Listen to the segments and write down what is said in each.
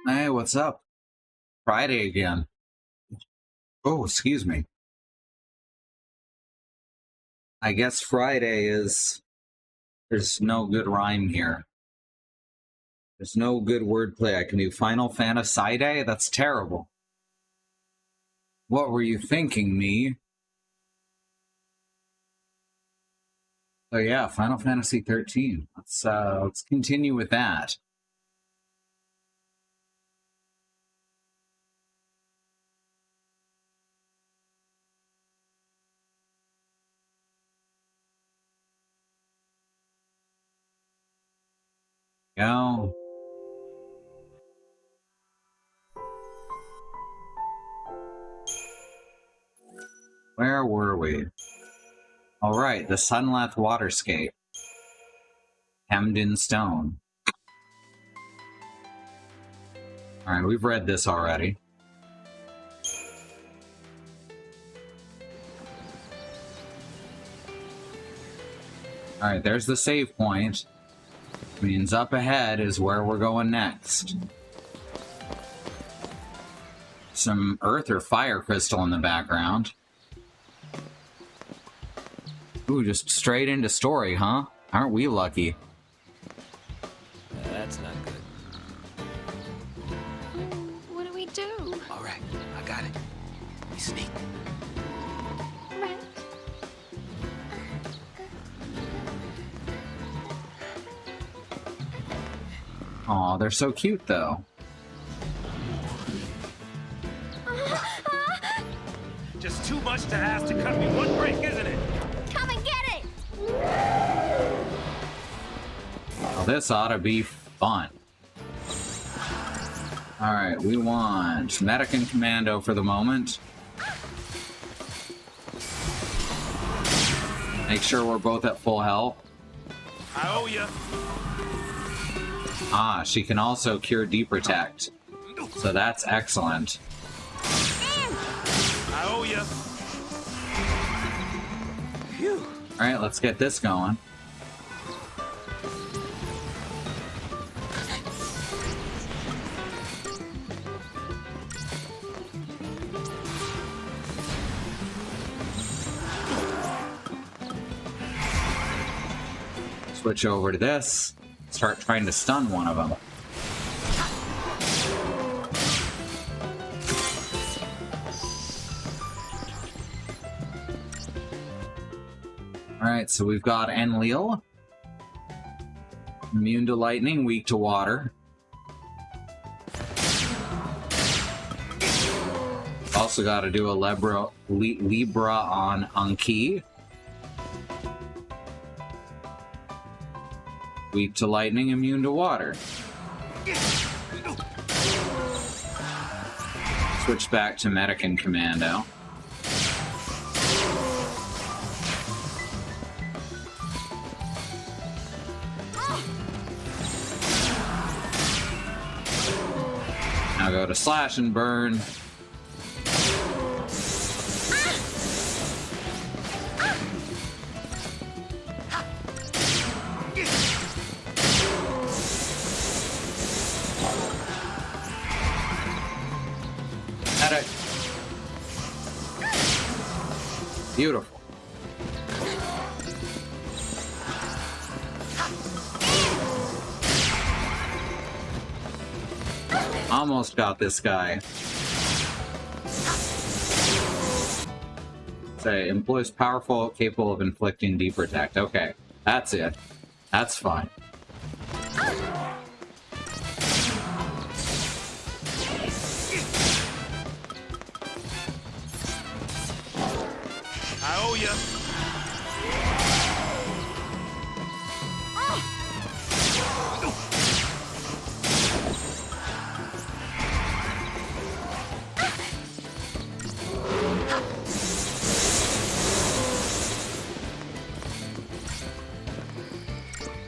Hey, what's up? Friday again. Oh, excuse me. I guess Friday is... There's no good rhyme here. There's no good wordplay I can do. Final Fantasy Day? That's terrible. What were you thinking, me? Oh yeah, Final Fantasy 13. Let's continue with that. Go. Where were we? Alright, the Sunleth Waterscape. Hemmed in Stone. Alright, we've read this already. Alright, there's the save point. Means up ahead is where we're going next. Some earth or fire crystal in the background. Ooh, just straight into story, huh? Aren't we lucky? That's not good. What do we do? All right, I got it. We sneak. Right. Aw, they're so cute, though. Just too much to ask to cut me one break, isn't it? Come and get it! Well, this ought to be fun. Alright, we want Medic and Commando for the moment. Make sure we're both at full health. I owe ya. Ah, she can also cure Deprotect. So that's excellent. I owe ya. Phew. Alright, let's get this going. Switch over to this. Start trying to stun one of them. Alright, so we've got Enlil. Immune to lightning, weak to water. Also got to do a Libra on Anki. Weak to lightning, immune to water. Switch back to Medic and Commando. Now go to Slash and Burn. Medic. Beautiful. Almost got this guy. Say, employs powerful, capable of inflicting Deprotect. Okay, that's it. That's fine. I owe ya.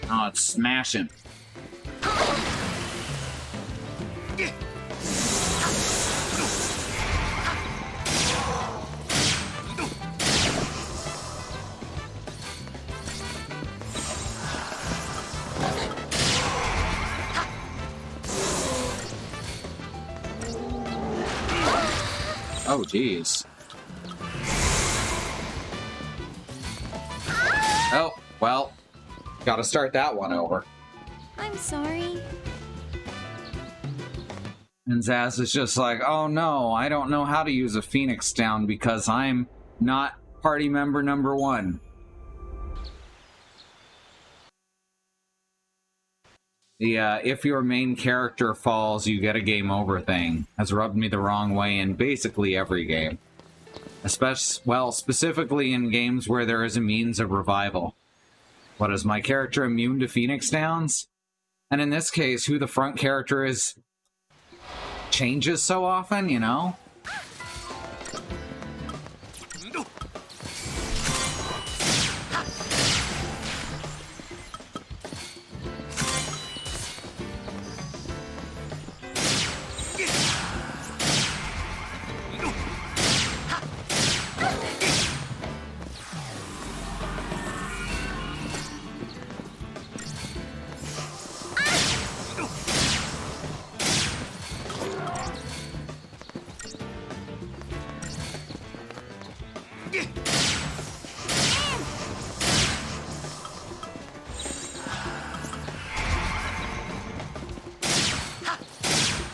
Oh, it's smashing. Oh, geez. Oh, well, gotta start that one over. I'm sorry. And Zaz is just like, oh no, I don't know how to use a Phoenix Down because I'm not party member number 1. The if your main character falls, you get a game over thing has rubbed me the wrong way in basically every game. Specifically in games where there is a means of revival. What, is my character immune to Phoenix Downs? And in this case, who the front character is changes so often, you know?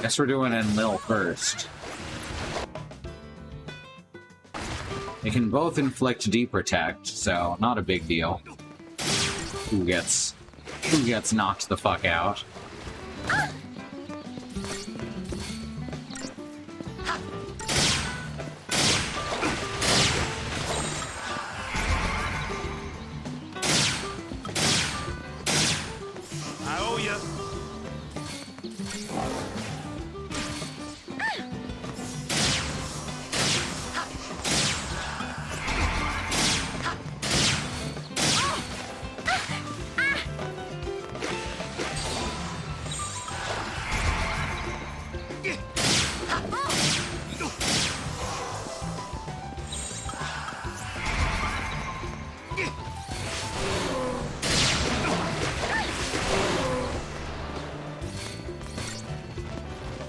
Guess we're doing Enlil first. They can both inflict deprotect, so not a big deal. Who gets knocked the fuck out? I owe ya.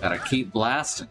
Gotta keep blasting.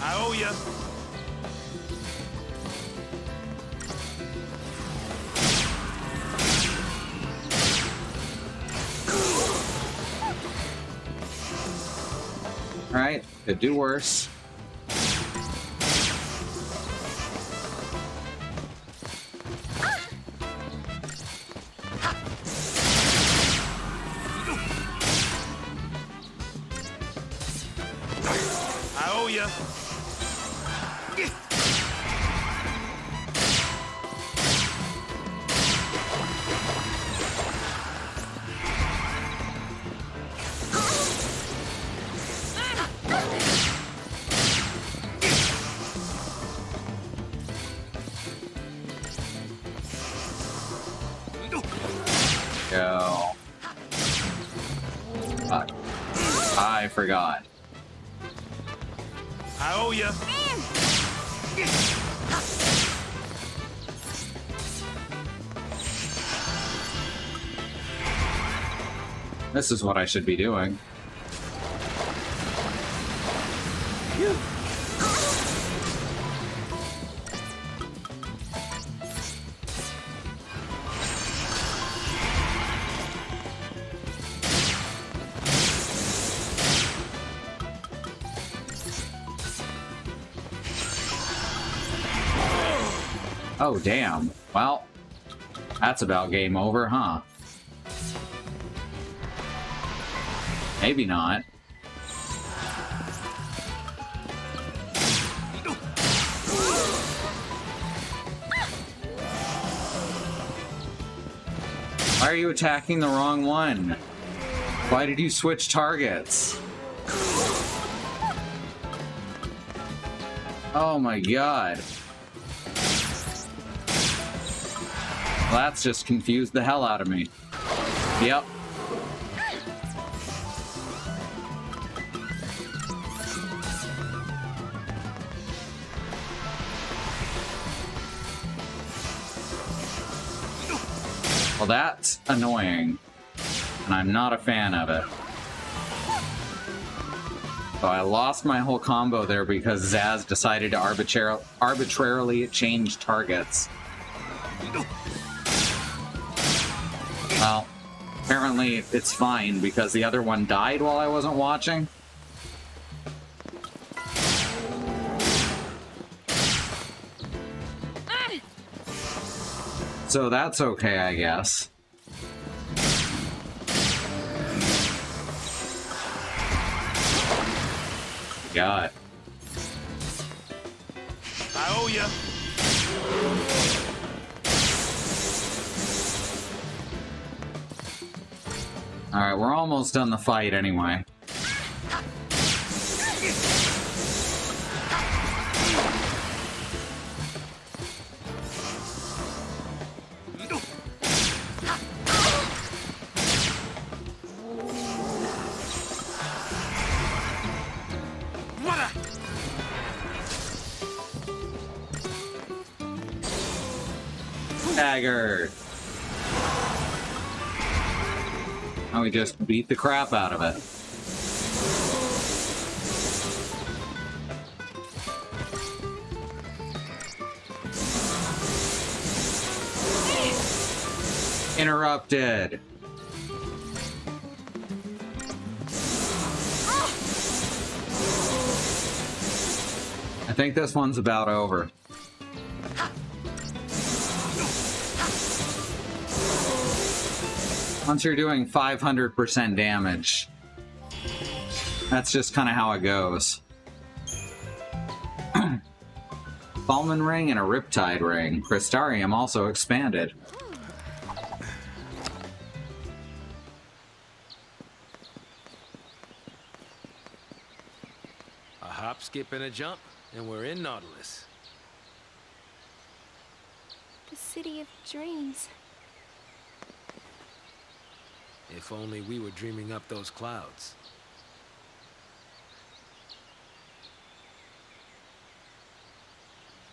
I owe ya. Alright, could do worse. I owe ya. Go. Fuck. I forgot. I owe ya. This is what I should be doing. Oh, damn. Well, that's about game over, huh? Maybe not. Why are you attacking the wrong one? Why did you switch targets? Oh my god. Well, that's just confused the hell out of me. Yep. Well, that's annoying, and I'm not a fan of it. So I lost my whole combo there because Zaz decided to arbitrarily change targets. Well, apparently it's fine because the other one died while I wasn't watching. So that's okay, I guess. God. I owe ya. Alright, we're almost done the fight anyway. Dagger. And we just beat the crap out of it. Interrupted. I think this one's about over. Once you're doing 500% damage, that's just kind of how it goes. Falman Ring and a Riptide Ring. Crystarium also expanded. A hop, skip, and a jump, and we're in Nautilus. The city of dreams. If only we were dreaming up those clouds.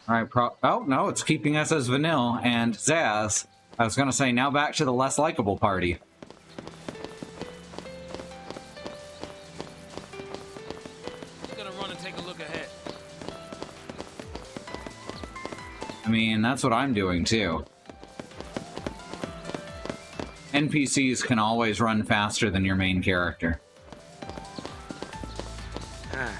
All right, oh, no, it's keeping us as Vanille and Zaz. I was going to say, now back to the less likable party. I'm gonna run and take a look ahead. I mean, that's what I'm doing, too. NPCs can always run faster than your main character. Ah.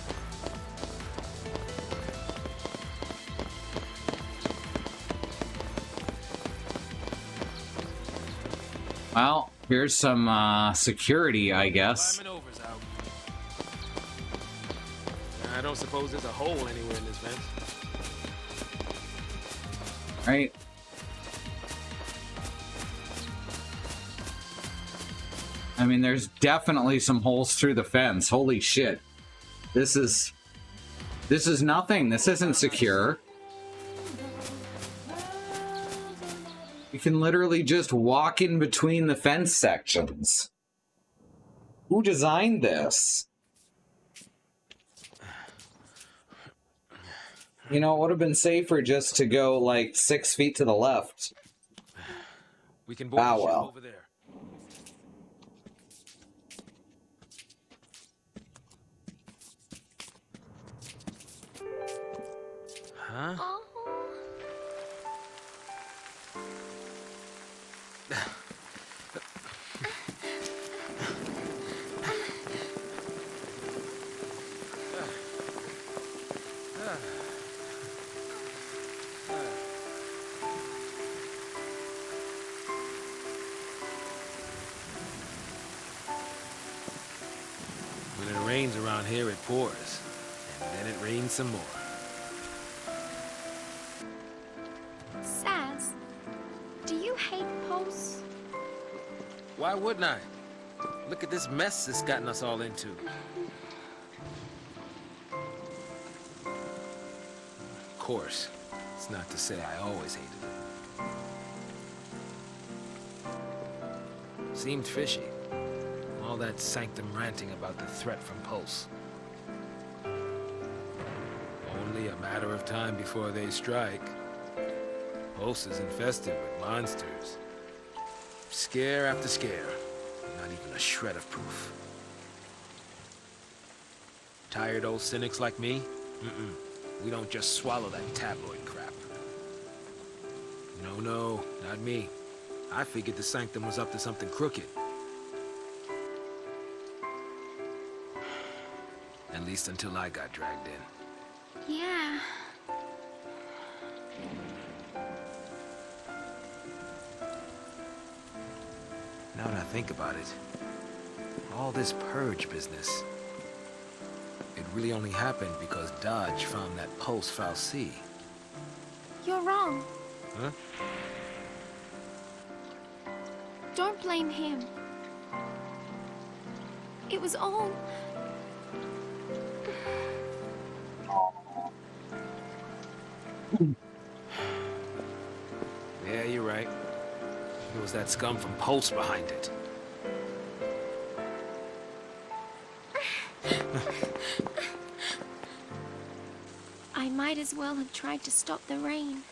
Well, here's some security, I guess. Climbing over's out. I don't suppose there's a hole anywhere in this fence. Right? I mean, there's definitely some holes through the fence. Holy shit. This is nothing. This isn't secure. You can literally just walk in between the fence sections. Who designed this? You know, it would have been safer just to go like 6 feet to the left. We can board the ship well. over there. Huh? Oh. When it rains around here, it pours. And then it rains some more. Saz, do you hate posts? Why wouldn't I? Look at this mess it's gotten us all into. Of course, it's not to say I always hated it. Seemed fishy. All that sanctum ranting about the threat from Pulse. Only a matter of time before they strike. Pulse is infested with monsters. Scare after scare. Not even a shred of proof. Tired old cynics like me? We don't just swallow that tabloid crap. No, not me. I figured the Sanctum was up to something crooked. At least until I got dragged in. Yeah. Now that I think about it, all this purge business, it really only happened because Dodge found that Pulse Fal'Cie. You're wrong. Huh? Don't blame him. It was all... Yeah, you're right. It was that scum from Pulse behind it. I might as well have tried to stop the rain.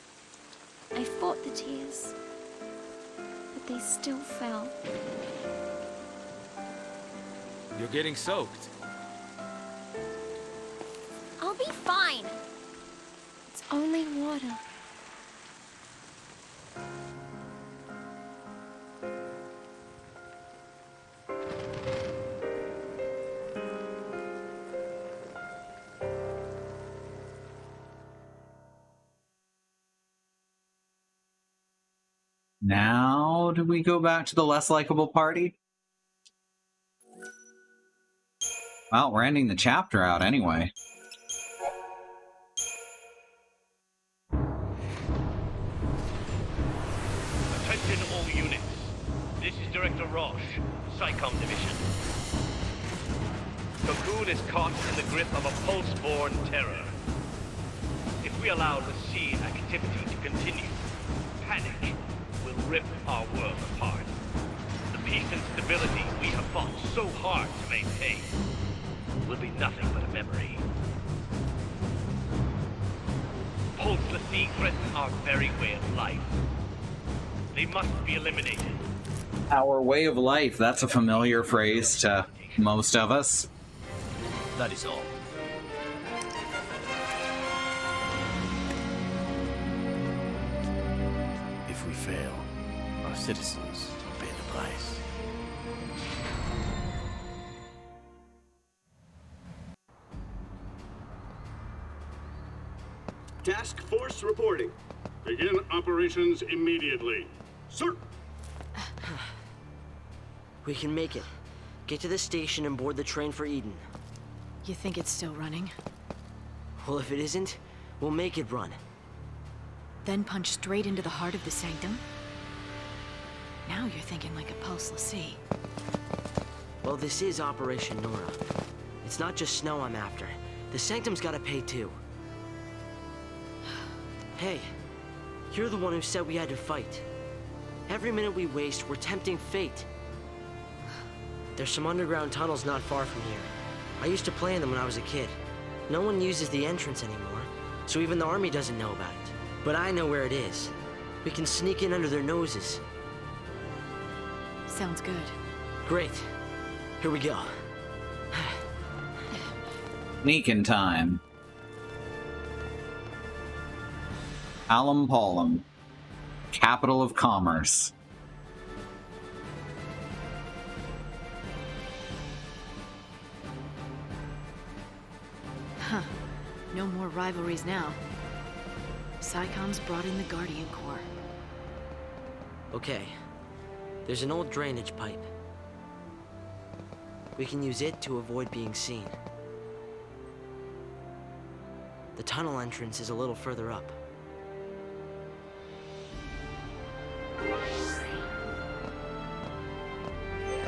I fought the tears, but they still fell. You're getting soaked. I'll be fine. It's only water. Now, do we go back to the less likable party? Well, we're ending the chapter out anyway. Attention all units. This is Director Roche, SciComm Division. Cocoon is caught in the grip of a pulse-borne terror. If we allow the sea activity to continue, panic will rip our world apart. The peace and stability we have fought so hard to maintain will be nothing but a memory. Pulse Fal'Cie threaten our very way of life. They must be eliminated. Our way of life, that's a familiar phrase to most of us. That is all. If we fail, our citizens will pay the price. Task Force reporting. Begin operations immediately. Sir! We can make it. Get to the station and board the train for Eden. You think it's still running? Well, if it isn't, we'll make it run. Then punch straight into the heart of the Sanctum? Now you're thinking like a Pulse Fal'Cie. Well, this is Operation Nora. It's not just Snow I'm after. The Sanctum's gotta pay too. Hey, you're the one who said we had to fight. Every minute we waste, we're tempting fate. There's some underground tunnels not far from here. I used to play in them when I was a kid. No one uses the entrance anymore, so even the army doesn't know about it. But I know where it is. We can sneak in under their noses. Sounds good. Great. Here we go. Sneaking time. Alum Polum, capital of commerce. Huh. No more rivalries now. SciComm's brought in the Guardian Corps. Okay. There's an old drainage pipe. We can use it to avoid being seen. The tunnel entrance is a little further up.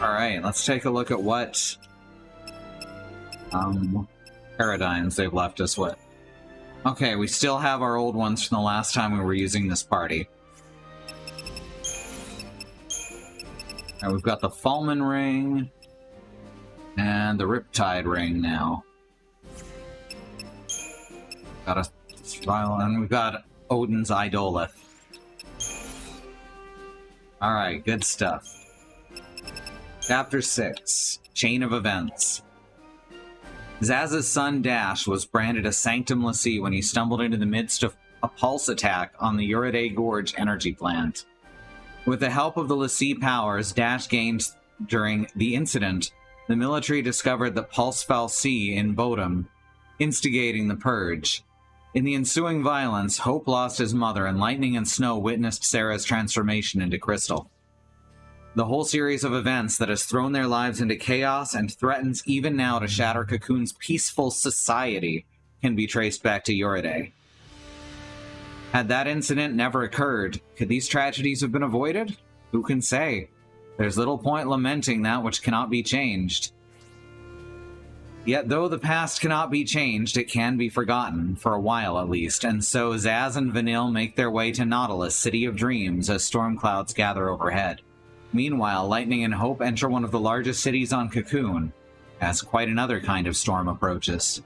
Alright, let's take a look at what paradigms they've left us with. Okay, we still have our old ones from the last time we were using this party. Alright, we've got the Fallman Ring and the Riptide Ring now. Got a and we've got Odin's Idolith. Alright, good stuff. Chapter 6, Chain of Events. Zaz's son Dash was branded a Sanctum Lassie when he stumbled into the midst of a pulse attack on the Uriday Gorge energy plant. With the help of the Lassie powers Dash gained during the incident, the military discovered that Pulse fell C in Bodum, instigating the Purge. In the ensuing violence, Hope lost his mother, and Lightning and Snow witnessed Sarah's transformation into Crystal. The whole series of events that has thrown their lives into chaos and threatens even now to shatter Cocoon's peaceful society can be traced back to Uriday. Had that incident never occurred, could these tragedies have been avoided? Who can say? There's little point lamenting that which cannot be changed. Yet though the past cannot be changed, it can be forgotten, for a while at least, and so Zaz and Vanille make their way to Nautilus, City of Dreams, as storm clouds gather overhead. Meanwhile, Lightning and Hope enter one of the largest cities on Cocoon, as quite another kind of storm approaches.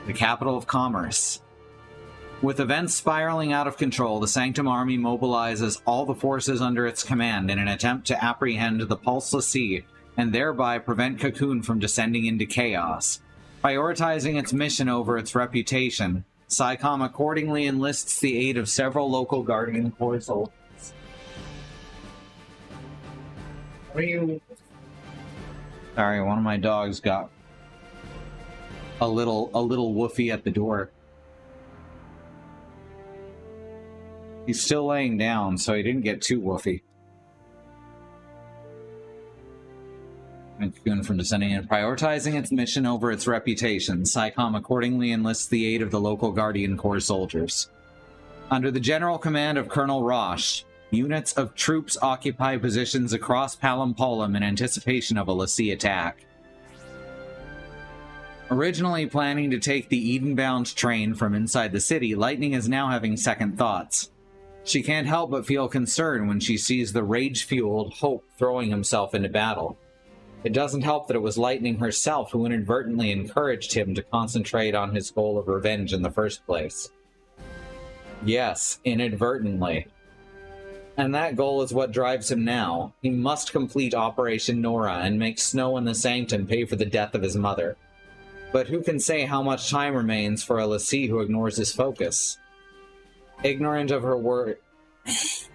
The capital of commerce. With events spiraling out of control, the Sanctum Army mobilizes all the forces under its command in an attempt to apprehend the Pulseless Sea and thereby prevent Cocoon from descending into chaos. Prioritizing its mission over its reputation, PSICOM accordingly enlists the aid of several local Guardian Corps soldiers. Sorry, one of my dogs got a little woofy at the door. He's still laying down, so he didn't get too woofy. Cocoon from descending and prioritizing its mission over its reputation, PSICOM accordingly enlists the aid of the local Guardian Corps soldiers. Under the general command of Colonel Roche, units of troops occupy positions across Palampolum in anticipation of a Lassie attack. Originally planning to take the Edenbound train from inside the city, Lightning is now having second thoughts. She can't help but feel concern when she sees the rage-fueled Hope throwing himself into battle. It doesn't help that it was Lightning herself who inadvertently encouraged him to concentrate on his goal of revenge in the first place. Yes, inadvertently. And that goal is what drives him now. He must complete Operation Nora and make Snow and the Sanctum pay for the death of his mother. But who can say how much time remains for a Lassie who ignores his focus? Ignorant of her worries,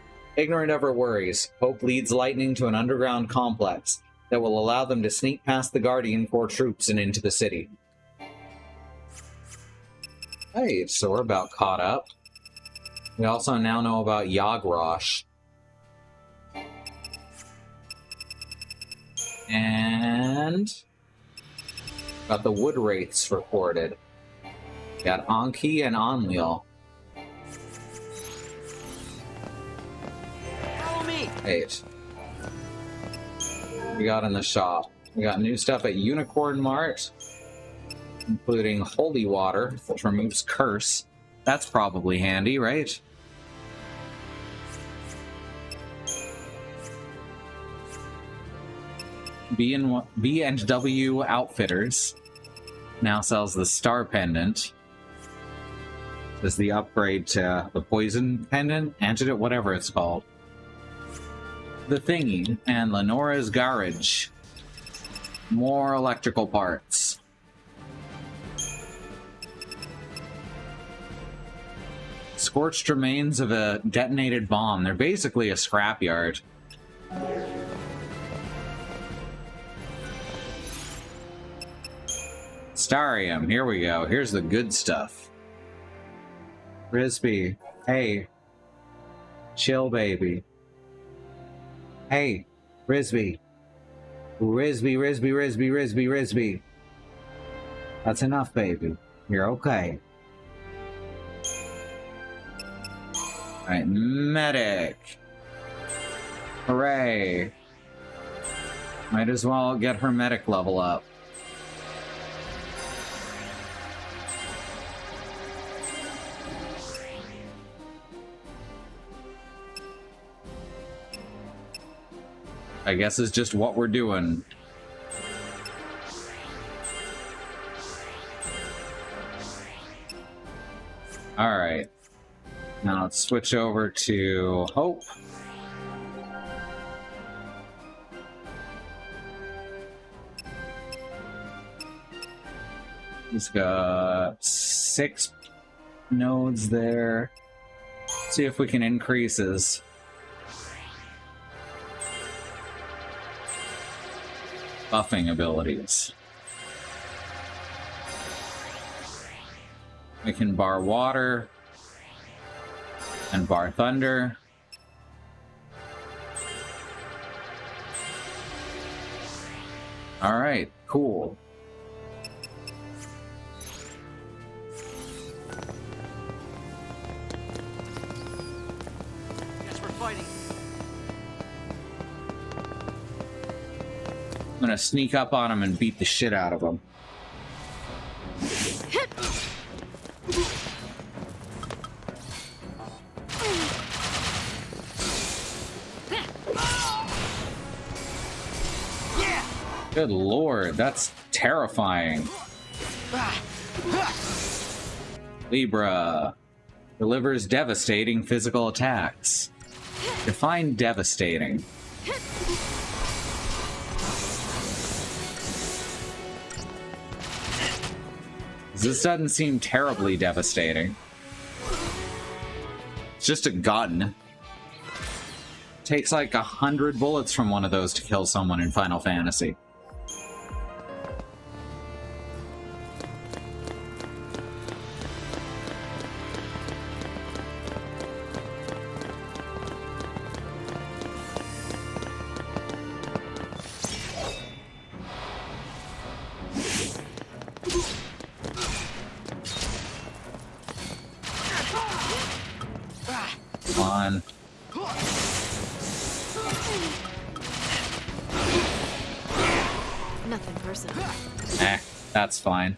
Hope leads Lightning to an underground complex that will allow them to sneak past the Guardian Corps troops and into the city. Hey, so we're about caught up. We also now know about Yagrosh. And got the Wood Wraiths recorded. Got Anki and Anliel. Follow me! 8. We got in the shop. We got new stuff at Unicorn Mart, including Holy Water, which removes Curse. That's probably handy, right? B&W Outfitters now sells the Star Pendant. This is the upgrade to the Poison Pendant, Antidote, whatever it's called. The Thingy, and Lenora's Garage. More electrical parts. Scorched remains of a detonated bomb. They're basically a scrapyard. Starium, here we go. Here's the good stuff. Risby, hey. Chill, baby. Hey, Risby. Risby. That's enough, baby. You're okay. Alright, medic. Hooray. Might as well get her medic level up. I guess it's just what we're doing. Alright. Now let's switch over to Hope. He's got 6 nodes there. See if we can increase his buffing abilities. We can bar water and bar thunder. All right, cool. Guess we're fighting. I'm gonna sneak up on him and beat the shit out of him. Good lord, that's terrifying. Libra delivers devastating physical attacks. Define devastating. This doesn't seem terribly devastating. It's just a gun. Takes like 100 bullets from one of those to kill someone in Final Fantasy. Come on. Nothing personal. That's fine.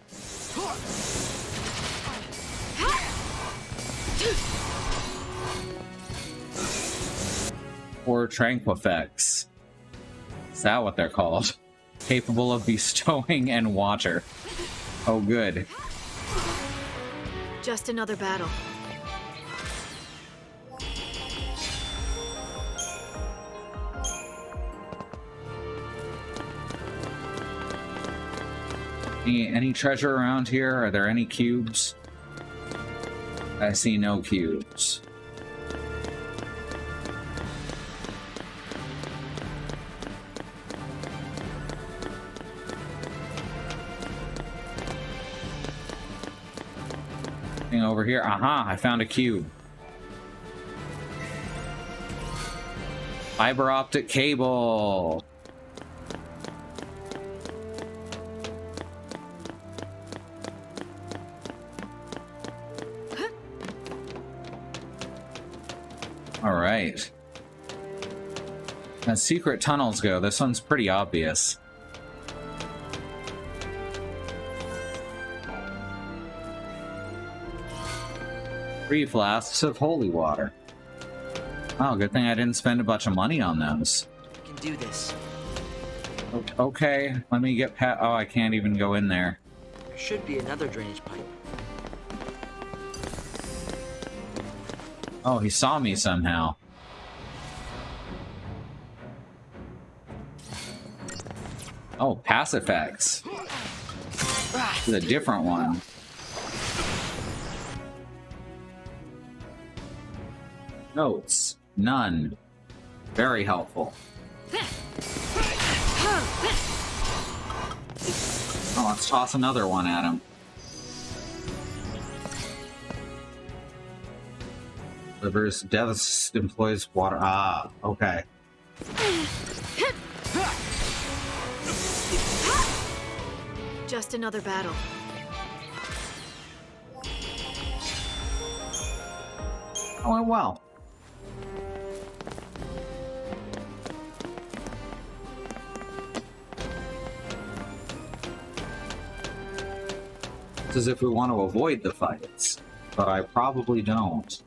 Or Tranquifex. Is that what they're called? Capable of bestowing and water. Oh, good. Just another battle. Any treasure around here? Are there any cubes? I see no cubes. Anything over here? Aha! I found a cube. Fiber optic cable. All right. As secret tunnels go, this one's pretty obvious. Three flasks of holy water. Oh, good thing I didn't spend a bunch of money on those. We can do this. Okay, let me get past. Oh, I can't even go in there. There should be another drainage pipe. Oh, he saw me somehow. Oh, Passifex. This is a different one. Notes. None. Very helpful. Oh, let's toss another one at him. Delivers employs water. Ah, okay. Just another battle. Oh, went well. It's as if we want to avoid the fights, but I probably don't.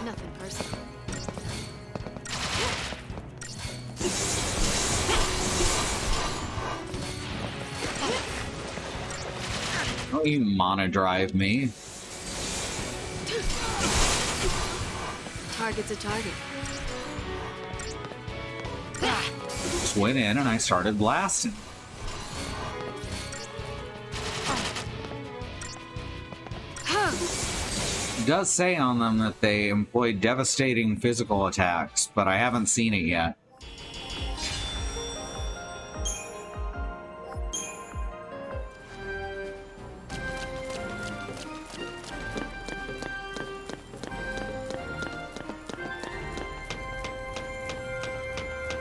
Nothing personal. Don't you monodrive me. Target's a target. Just went in and I started blasting. It does say on them that they employ devastating physical attacks, but I haven't seen it yet.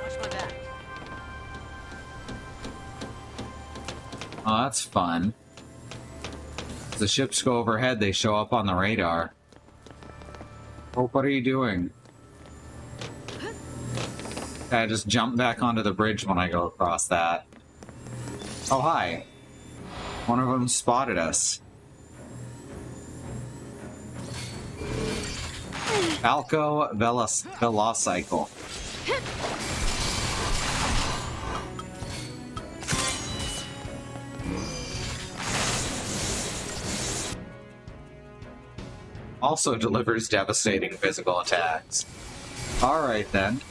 Watch my back. Oh, that's fun. As the ships go overhead, they show up on the radar. Oh, what are you doing? I just jump back onto the bridge when I go across that. Oh, hi. One of them spotted us. Falco Velocicle. Also delivers devastating physical attacks. Alright then.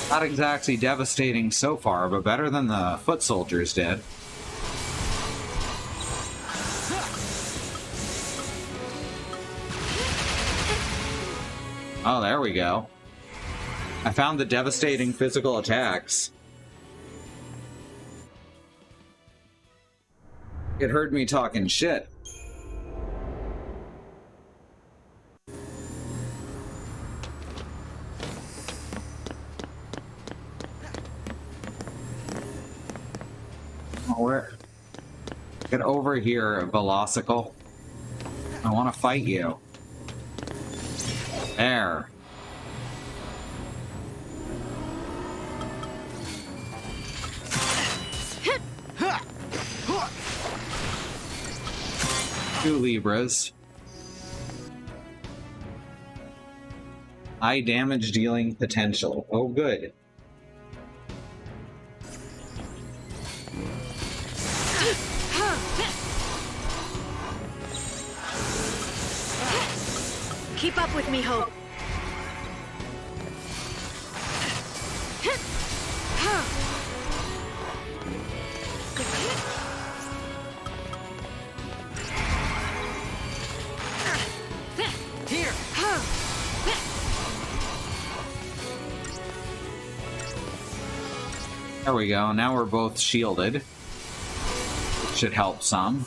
Not exactly devastating so far, but better than the foot soldiers did. Oh, there we go. I found the devastating physical attacks. It heard me talking shit. Oh, where? Get over here, Velocicle. I want to fight you. There. Two Libras. High damage dealing potential. Oh, good. Keep up with me, Hope. Here! There we go. Now we're both shielded. Should help some.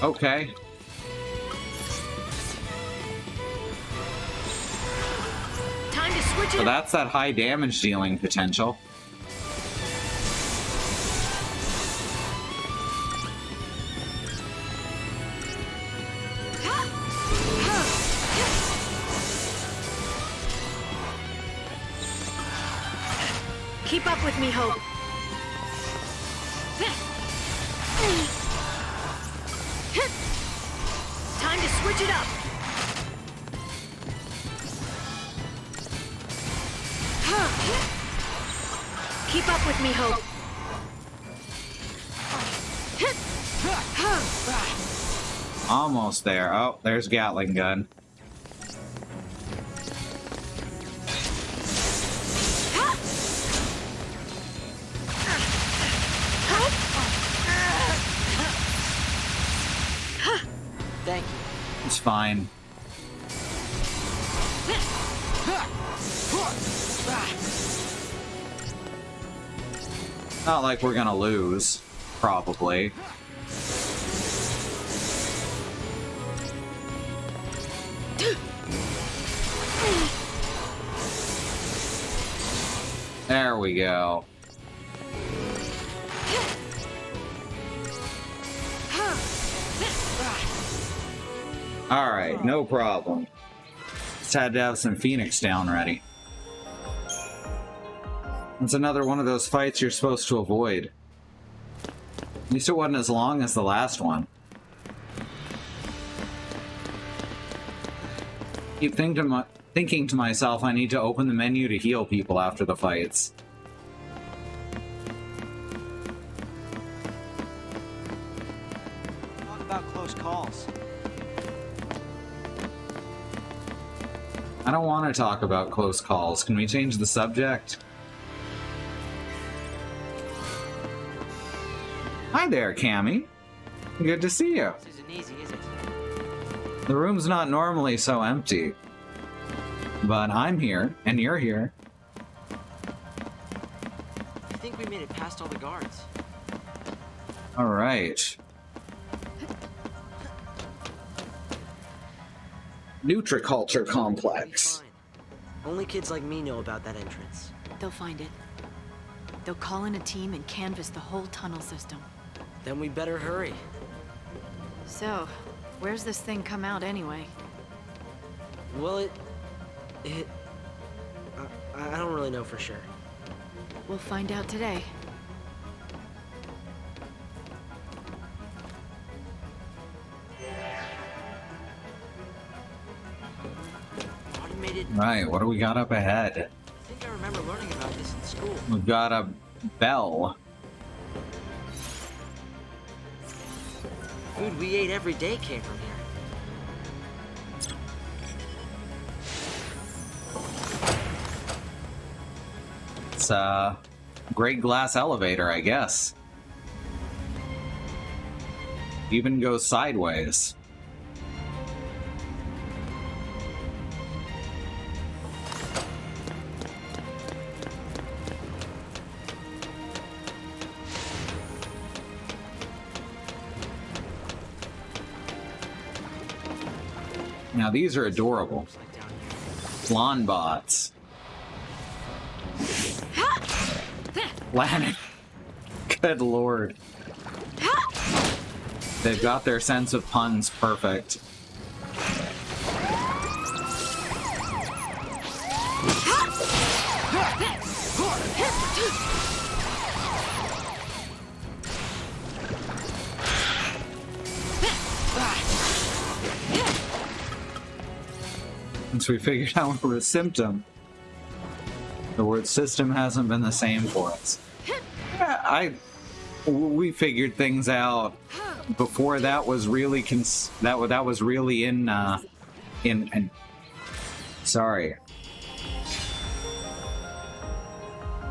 Okay. Time to switch So it. that's that high damage dealing potential. Keep up with me, Hope. Time to switch it up. Keep up with me, Hope. Almost there. Oh, there's Gatling gun. Thank you. It's fine. Not like we're gonna lose, probably. There we go. Alright, no problem. Just had to have some Phoenix down ready. It's another one of those fights you're supposed to avoid. At least it wasn't as long as the last one. Keep thinking to myself, I need to open the menu to heal people after the fights. Talk about close calls. I don't want to talk about close calls. Can we change the subject? Hi there, Cammy. Good to see you. This isn't easy, is it? The room's not normally so empty. But I'm here, and you're here. I think we made it past all the guards. Alright. Nutriculture Complex. Fine. Only kids like me know about that entrance. They'll find it. They'll call in a team and canvass the whole tunnel system. Then we better hurry. So, where's this thing come out anyway? Well, I don't really know for sure. We'll find out today. Automated. Right, what do we got up ahead? I think I remember learning about this in school. We've got a bell. Food we ate every day came from here. It's a great glass elevator, I guess. Even goes sideways. Now these are adorable. Like down here. Lawn bots. Planet. Good lord. They've got their sense of puns perfect. Once we figured out we're a symptom, the word system hasn't been the same for us. We figured things out before that was really that was really in sorry.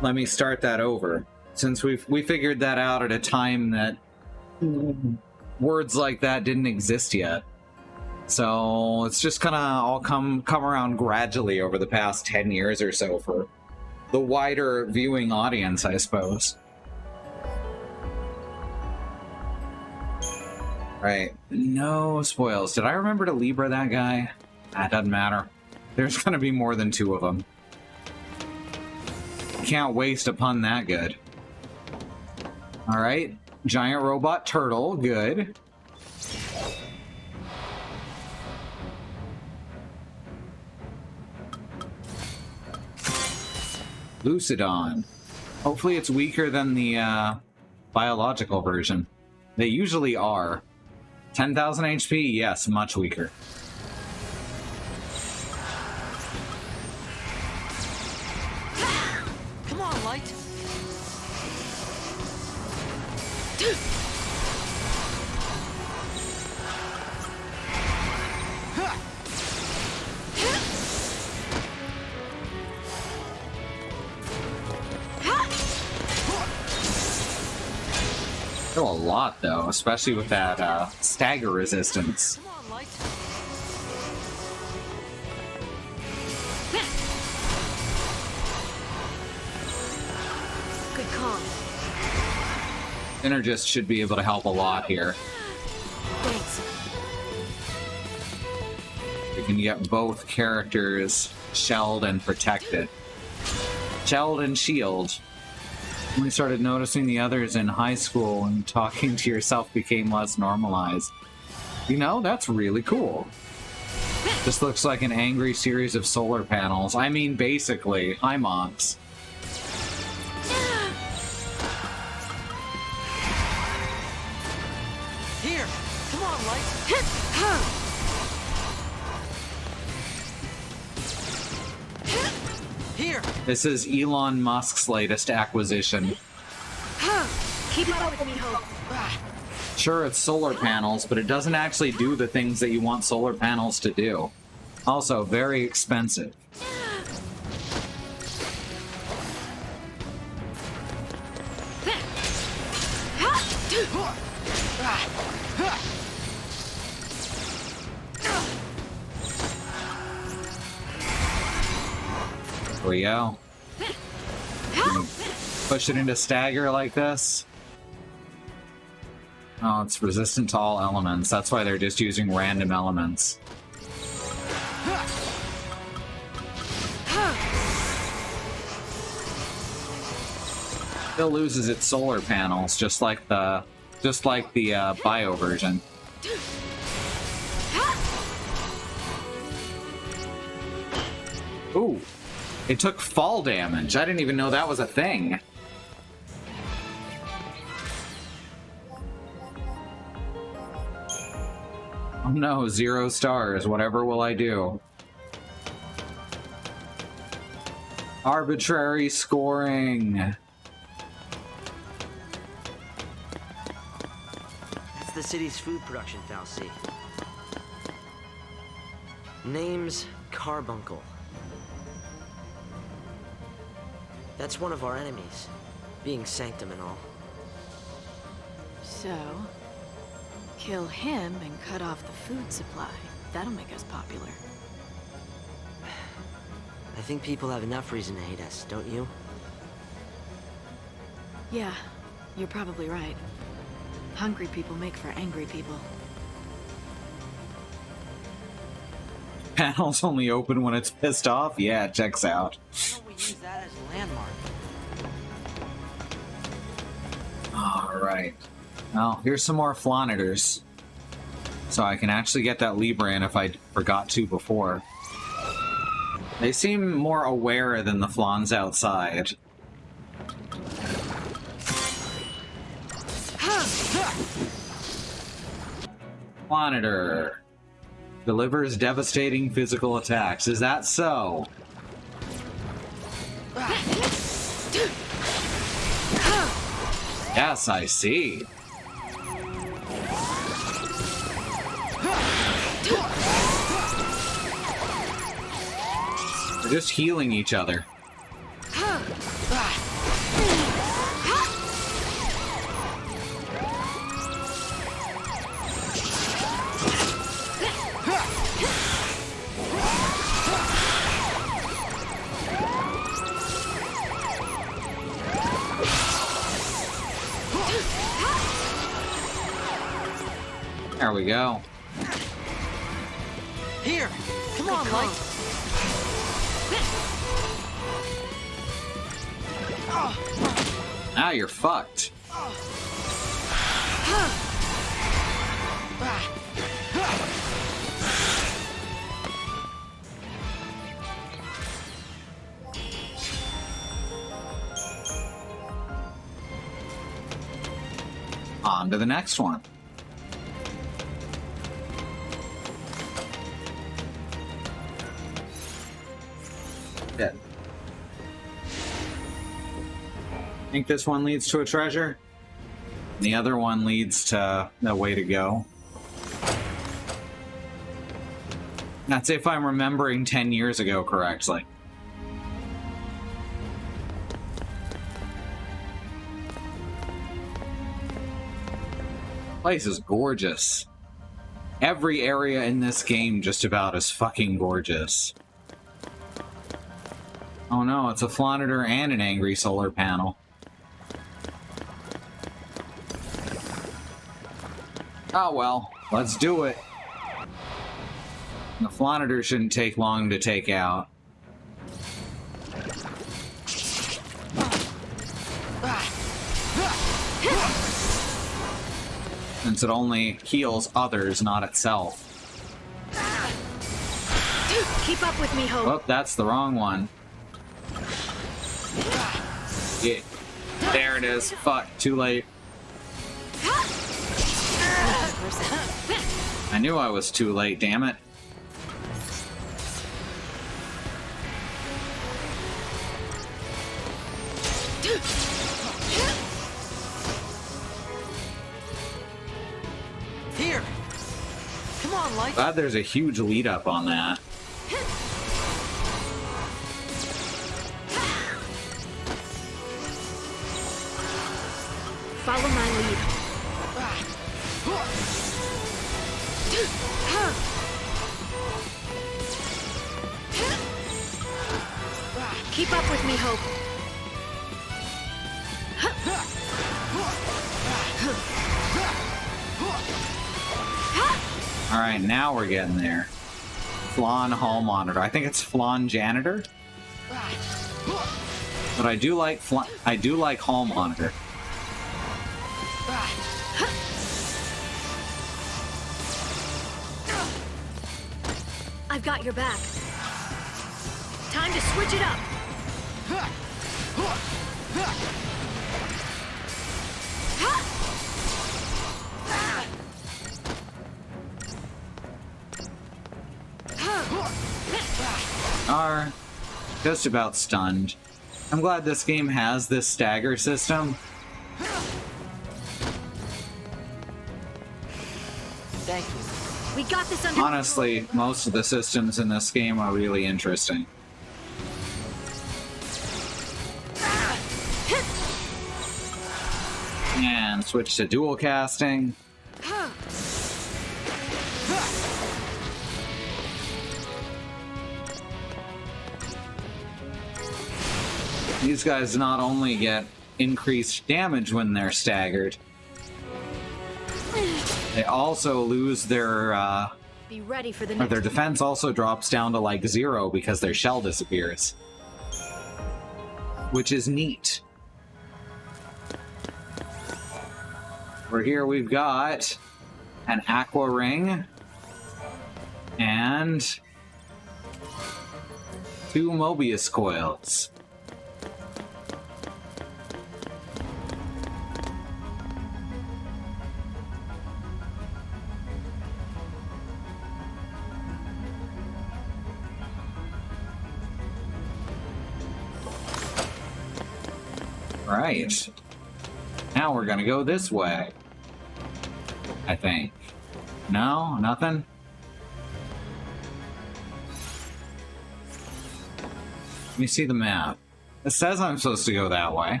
Let me start that over. Since we figured that out at a time that words like that didn't exist yet. So it's just gonna all come around gradually over the past 10 years or so for the wider viewing audience, I suppose. Right. No spoils. Did I remember to Libra that guy? That doesn't matter. There's gonna be more than 2 of them. Can't waste a pun that good. Alright. Giant robot turtle. Good. Lucidon. Hopefully it's weaker than the biological version. They usually are. 10,000 HP? Yes, much weaker. Come on, Light. Still a lot, though, especially with that stagger resistance. Come on, Light. Good call. Synergist should be able to help a lot here. Thanks. We can get both characters shelled and protected. Shelled and shield. When we started noticing the others in high school and talking to yourself became less normalized. You know, that's really cool. This looks like an angry series of solar panels. I mean, basically. Hi, Mox. Here! Come on, Light! Here! This is Elon Musk's latest acquisition. Keep it up with me, Hope. Sure, it's solar panels, but it doesn't actually do the things that you want solar panels to do. Also, very expensive. There we go. Push it into stagger like this. Oh, it's resistant to all elements. That's why they're just using random elements. Still loses its solar panels, just like the bio version. Ooh, it took fall damage. I didn't even know that was a thing. Oh no, 0 stars. Whatever will I do? Arbitrary scoring. That's the city's food production fallacy. Name's Carbuncle. That's one of our enemies, being Sanctum and all. So, kill him and cut off the food supply. That'll make us popular. I think people have enough reason to hate us, don't you? Yeah, you're probably right. Hungry people make for angry people. Panels only open when it's pissed off? Yeah, it checks out. Why don't we use that as a landmark? Alright. Well, here's some more Flonators. So I can actually get that Libra in if I forgot to before. They seem more aware than the Flons outside. Flonator. Delivers devastating physical attacks. Is that so? Yes, I see. We're just healing each other. There we go. Here! Come on, Light! Now you're fucked. On to the next one. Dead. I think this one leads to a treasure. The other one leads to a way to go. That's if I'm remembering 10 years ago correctly. Place is gorgeous. Every area in this game just about is fucking gorgeous. Oh no, it's a Flonitor and an angry solar panel. Oh well, let's do it. The Flonitor shouldn't take long to take out. Since it only heals others, not itself. Keep up with me, Hope. Oh, that's the wrong one. Yeah. There it is. Fuck, too late. I knew I was too late, damn it. Here! Come on, Light! Glad there's a huge lead up on that. Follow my lead. Keep up with me, Hope. Alright, now we're getting there. Flan Hall Monitor. I think it's Flan Janitor. But I do like Hall Monitor. I've got your back. Time to switch it up. Are just about stunned. I'm glad this game has this stagger system. Thank you. We got this under Honestly, most of the systems in this game are really interesting. And switch to dual casting. These guys not only get increased damage when they're staggered, they also lose their, Be ready for the or next. their defense also drops down to like 0 because their shell disappears. Which is neat. Over here we've got an aqua ring and 2 Mobius coils. Right. Now we're gonna go this way. I think. No? Nothing? Let me see the map. It says I'm supposed to go that way.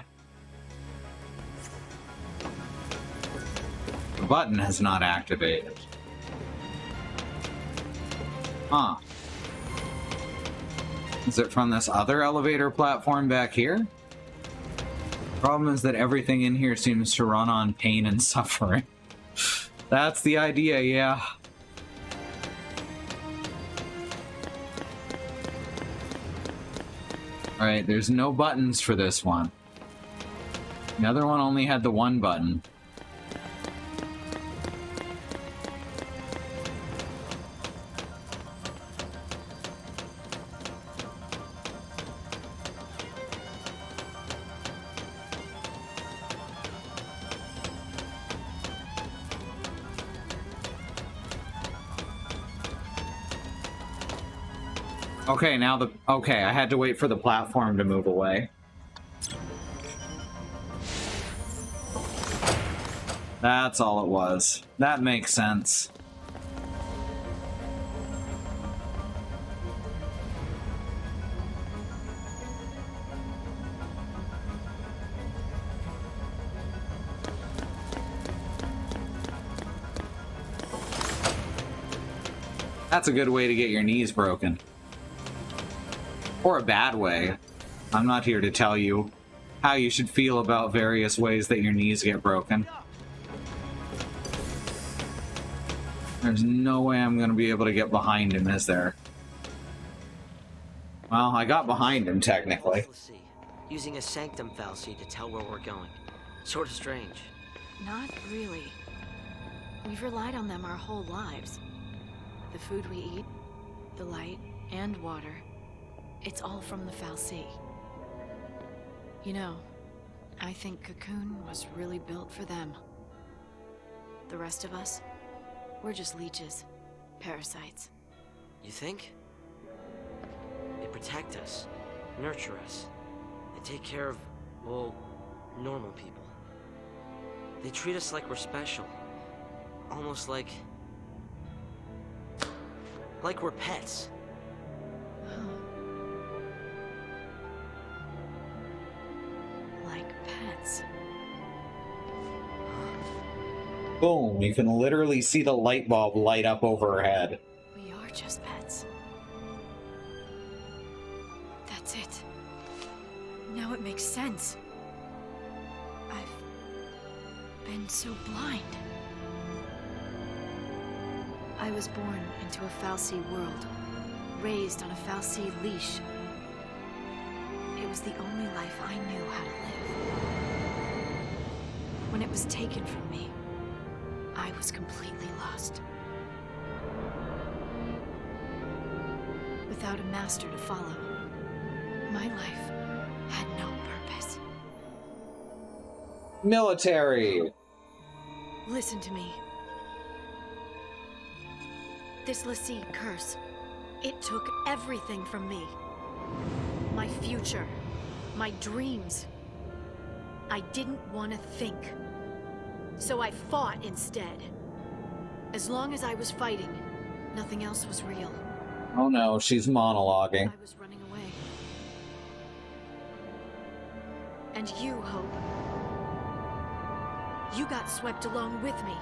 The button has not activated. Huh. Is it from this other elevator platform back here? Problem is that everything in here seems to run on pain and suffering. That's the idea, yeah. Alright, there's no buttons for this one. The other one only had the one button. Okay, now okay, I had to wait for the platform to move away. That's all it was. That makes sense. That's a good way to get your knees broken. Or a bad way. I'm not here to tell you how you should feel about various ways that your knees get broken. There's no way I'm going to be able to get behind him, is there? Well, I got behind him, technically. Using a sanctum fallacy to tell where we're going. Sort of strange. Not really. We've relied on them our whole lives. The food we eat, the light, and water. It's all from the fal'Cie. You know, I think Cocoon was really built for them. The rest of us, we're just leeches. Parasites. You think? They protect us, nurture us. They take care of, well, normal people. They treat us like we're special. Almost like we're pets. Like pets. Boom, you can literally see the light bulb light up over her head. We are just pets. That's it. Now it makes sense. I've been so blind. I was born into a fal'Cie world, raised on a fal'Cie leash. It was the only life I knew how to live. When it was taken from me, I was completely lost. Without a master to follow, my life had no purpose. Military! Listen to me. This l'Cie curse, it took everything from me. My future, my dreams. I didn't want to think. So I fought instead. As long as I was fighting, nothing else was real. Oh no, she's monologuing. I was running away. And you, Hope. You got swept along with me.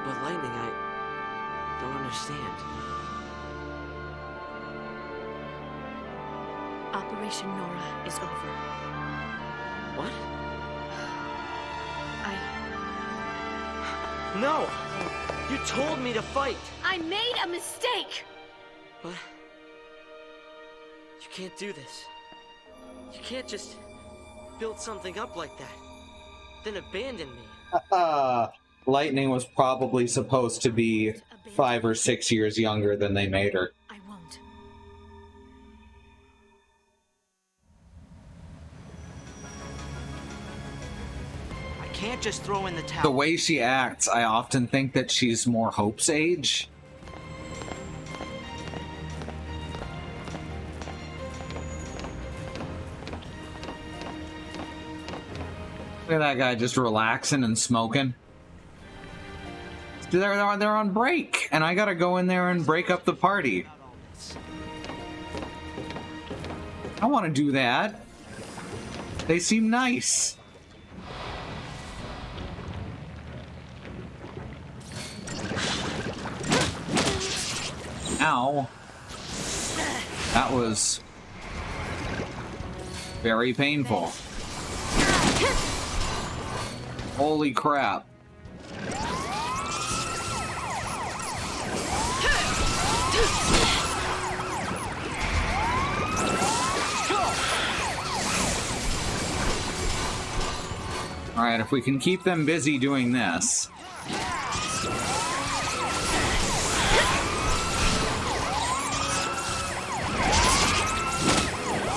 But Lightning, I don't understand. Operation Nora is over. What? No! You told me to fight! I made a mistake! But you can't do this. You can't just build something up like that, then abandon me. Lightning was probably supposed to be 5 or 6 years younger than they made her. I won't. I can't just throw in the towel. The way she acts, I often think that she's more Hope's age. Look at that guy just relaxing and smoking. They're on break, and I gotta go in there and break up the party. I want to do that. They seem nice. Ow. That was very painful. Holy crap. Alright, if we can keep them busy doing this.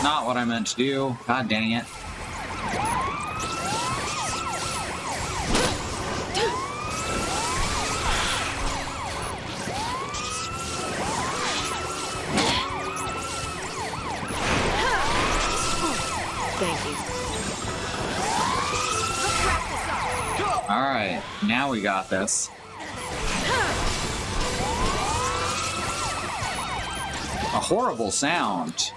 Not what I meant to do. God dang it. Thank you. Alright, now we got this. A horrible sound.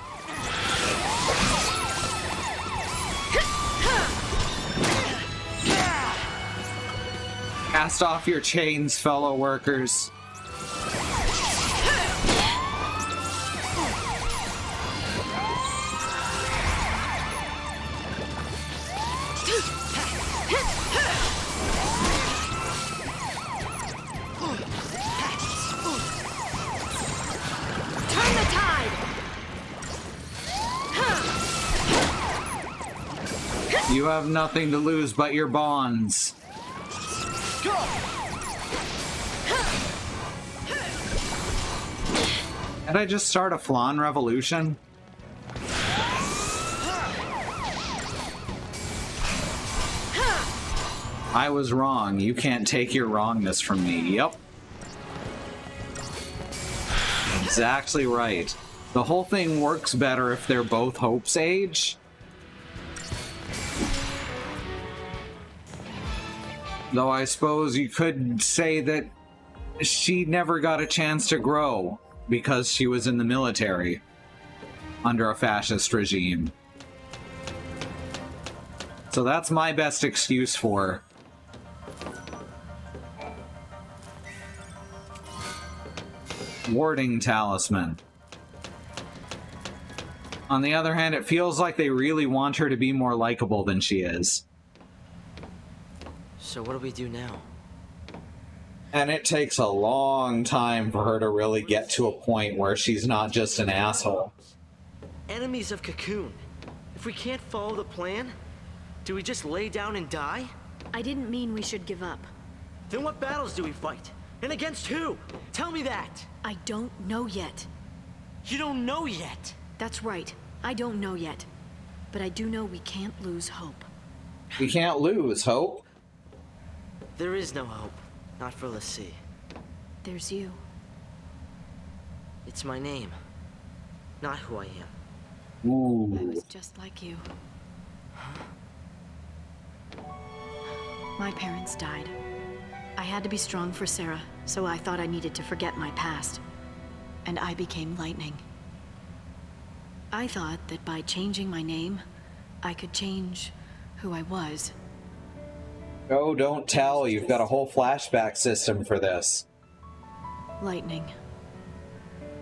Cast off your chains, fellow workers. You have nothing to lose but your bonds. Go! Did I just start a flan revolution? I was wrong. You can't take your wrongness from me. Yep. Exactly right. The whole thing works better if they're both Hope's age. Though I suppose you could say that she never got a chance to grow because she was in the military under a fascist regime. So that's my best excuse for her. Warding talisman. On the other hand, it feels like they really want her to be more likable than she is. So what do we do now? And it takes a long time for her to really get to a point where she's not just an asshole. Enemies of Cocoon. If we can't follow the plan, do we just lay down and die? I didn't mean we should give up. Then what battles do we fight? And against who? Tell me that! I don't know yet. You don't know yet! That's right. I don't know yet. But I do know we can't lose hope. We can't lose, Hope. There is no hope. Not for Lassie. There's you. It's my name. Not who I am. I Ooh. was just like you. My parents died. I had to be strong for Sarah, so I thought I needed to forget my past. And I became Lightning. I thought that by changing my name, I could change who I was. Oh, don't tell. You've got a whole flashback system for this. Lightning.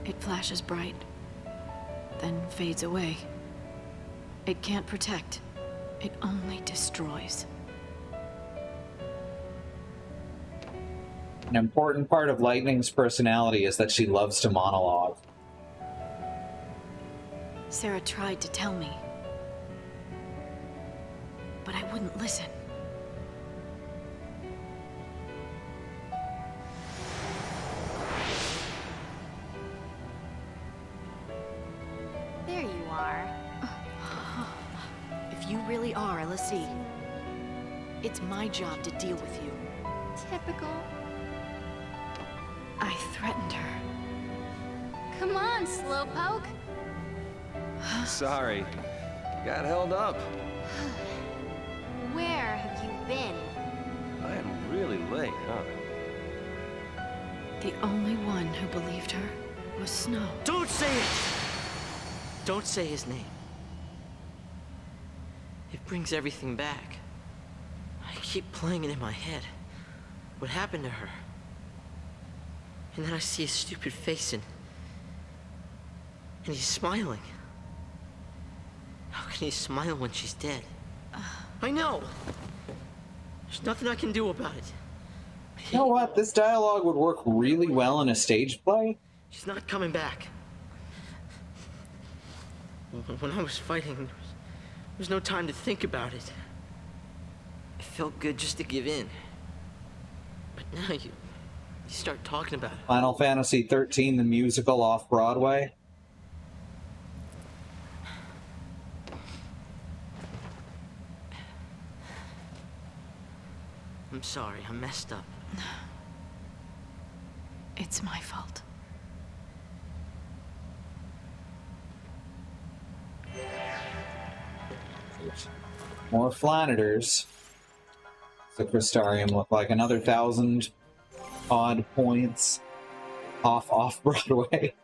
It flashes bright, then fades away. It can't protect. It only destroys. An important part of Lightning's personality is that she loves to monologue. Sarah tried to tell me, but I wouldn't listen. There you are. If you really are a Lassie, it's my job to deal with you. Typical. I threatened her. Come on, Slowpoke. Sorry. Got held up. Where have you been? I am really late, huh? The only one who believed her was Snow. Don't say it! Don't say his name. It brings everything back. I keep playing it in my head. What happened to her? And then I see his stupid face and he's smiling. How can he smile when she's dead? I know! There's nothing I can do about it. You know what? This dialogue would work really well in a stage play. She's not coming back. When I was fighting, there was no time to think about it. It felt good just to give in. But now you start talking about it. Final Fantasy XIII, the musical off-Broadway. I'm sorry, I messed up. It's my fault. More Flanators. The Crystarium look like another 1,000 odd points off Broadway.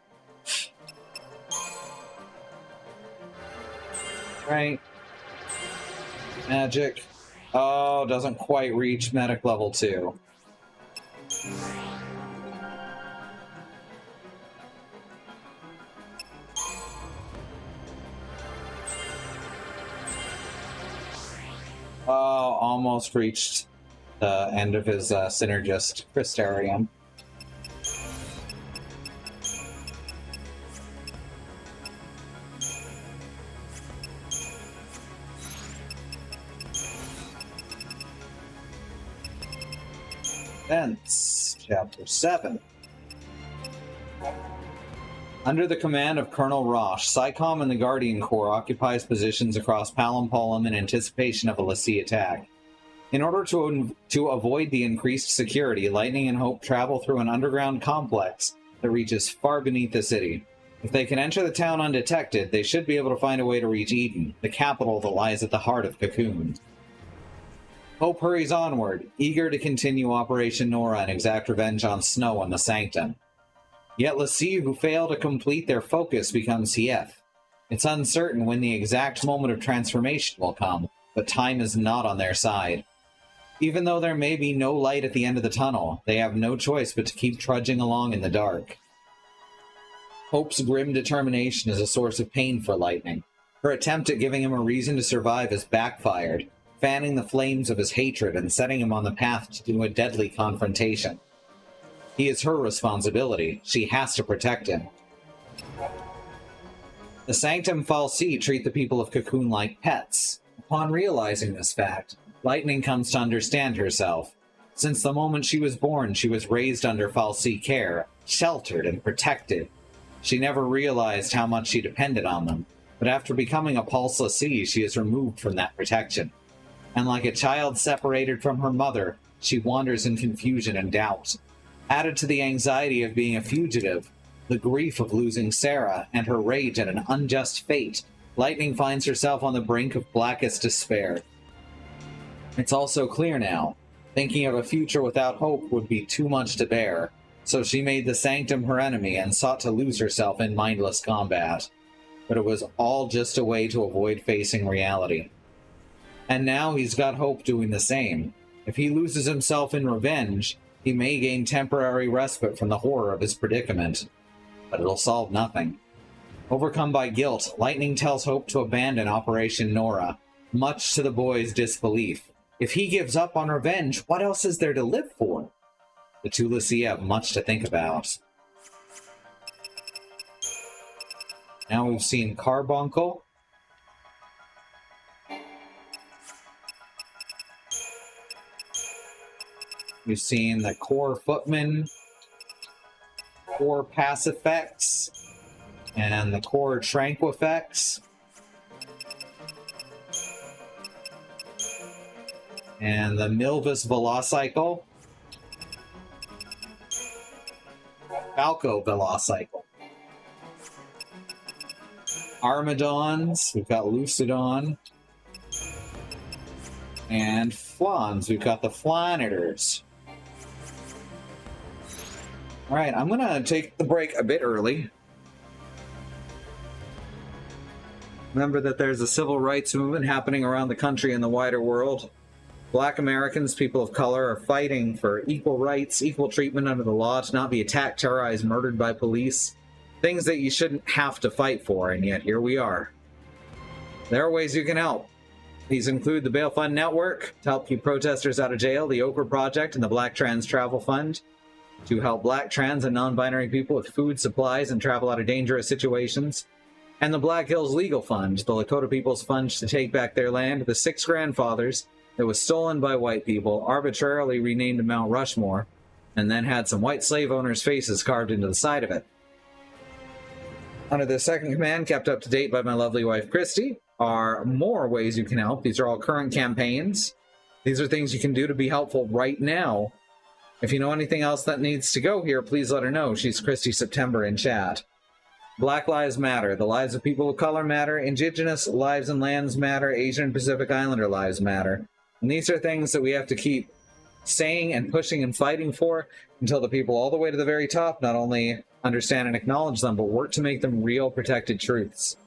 Right. Magic. Oh, doesn't quite reach medic level 2. Oh, almost reached the end of his synergist Crystarium. Events, Chapter 7. Under the command of Colonel Rosh, SciComm and the Guardian Corps occupies positions across Palampolum in anticipation of a Lassie attack. In order to avoid the increased security, Lightning and Hope travel through an underground complex that reaches far beneath the city. If they can enter the town undetected, they should be able to find a way to reach Eden, the capital that lies at the heart of Cocoon. Hope hurries onward, eager to continue Operation Nora and exact revenge on Snow and the Sanctum. Yet Lassie, who fail to complete their focus, becomes Hief. It's uncertain when the exact moment of transformation will come, but time is not on their side. Even though there may be no light at the end of the tunnel, they have no choice but to keep trudging along in the dark. Hope's grim determination is a source of pain for Lightning. Her attempt at giving him a reason to survive has backfired, fanning the flames of his hatred and setting him on the path to a deadly confrontation. He is her responsibility. She has to protect him. The Sanctum Fal'Cie treat the people of Cocoon like pets. Upon realizing this fact, Lightning comes to understand herself. Since the moment she was born, she was raised under Fal'Cie care, sheltered and protected. She never realized how much she depended on them, but after becoming a Pulse Lassie, she is removed from that protection. And like a child separated from her mother, she wanders in confusion and doubt. Added to the anxiety of being a fugitive, the grief of losing Sarah, and her rage at an unjust fate, Lightning finds herself on the brink of blackest despair. It's also clear now, thinking of a future without hope would be too much to bear, so she made the Sanctum her enemy and sought to lose herself in mindless combat. But it was all just a way to avoid facing reality. And now he's got Hope doing the same. If he loses himself in revenge, he may gain temporary respite from the horror of his predicament. But it'll solve nothing. Overcome by guilt, Lightning tells Hope to abandon Operation Nora, much to the boy's disbelief. If he gives up on revenge, what else is there to live for? The two Lassie have much to think about. Now we've seen Carbuncle. We've seen the Core Footman, Core Passifex, and the Core Tranquifex. And the Milvis Velocicle. Falco Velocicle. Armadons, we've got Lucidon. And Flans, we've got the Flanators. Alright, I'm gonna take the break a bit early. Remember that there's a civil rights movement happening around the country and the wider world. Black Americans, people of color, are fighting for equal rights, equal treatment under the law, to not be attacked, terrorized, murdered by police. Things that you shouldn't have to fight for, and yet here we are. There are ways you can help. These include the Bail Fund Network, to help keep protesters out of jail, the Okra Project, and the Black Trans Travel Fund, to help black, trans, and non-binary people with food, supplies, and travel out of dangerous situations, and the Black Hills Legal Fund, the Lakota People's Fund to take back their land, the 6 grandfathers that was stolen by white people, arbitrarily renamed Mount Rushmore, and then had some white slave owners' faces carved into the side of it. Under the second command, kept up to date by my lovely wife Christy, are more ways you can help. These are all current campaigns. These are things you can do to be helpful right now. If you know anything else that needs to go here, please let her know. She's Christy September in chat. Black Lives Matter. The lives of people of color matter. Indigenous lives and lands matter. Asian and Pacific Islander lives matter. And these are things that we have to keep saying and pushing and fighting for until the people all the way to the very top not only understand and acknowledge them, but work to make them real protected truths.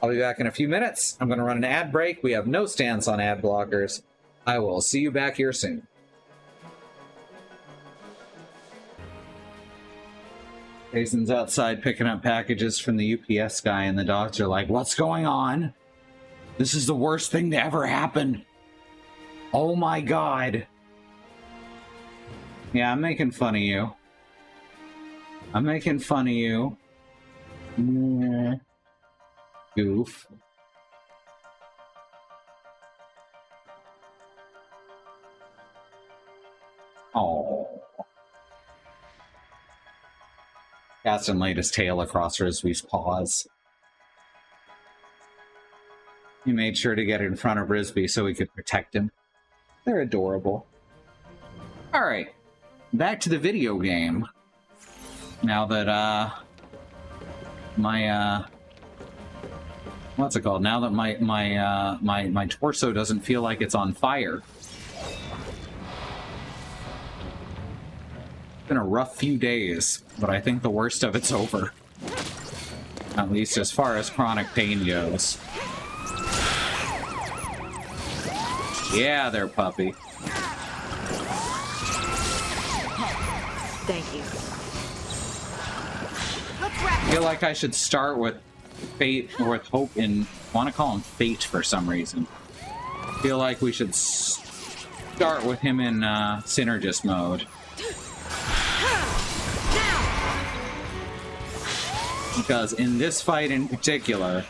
I'll be back in a few minutes. I'm going to run an ad break. We have no stance on ad blockers. I will see you back here soon. Jason's outside picking up packages from the UPS guy, and the dogs are like, "What's going on? This is the worst thing to ever happen. Oh my god." Yeah, I'm making fun of you. I'm making fun of you. Goof. Oh. Gaston laid his tail across Risby's paws. He made sure to get in front of Risby so he could protect him. They're adorable. Alright, back to the video game. Now that, my, what's it called? Now that my torso doesn't feel like it's on fire. It's been a rough few days, but I think the worst of it's over. At least as far as chronic pain goes. Yeah, there, puppy. Thank you. I feel like I should start with Fate, or with Hope in... I want to call him Fate for some reason. I feel like we should start with him in Synergist mode. Because in this fight in particular,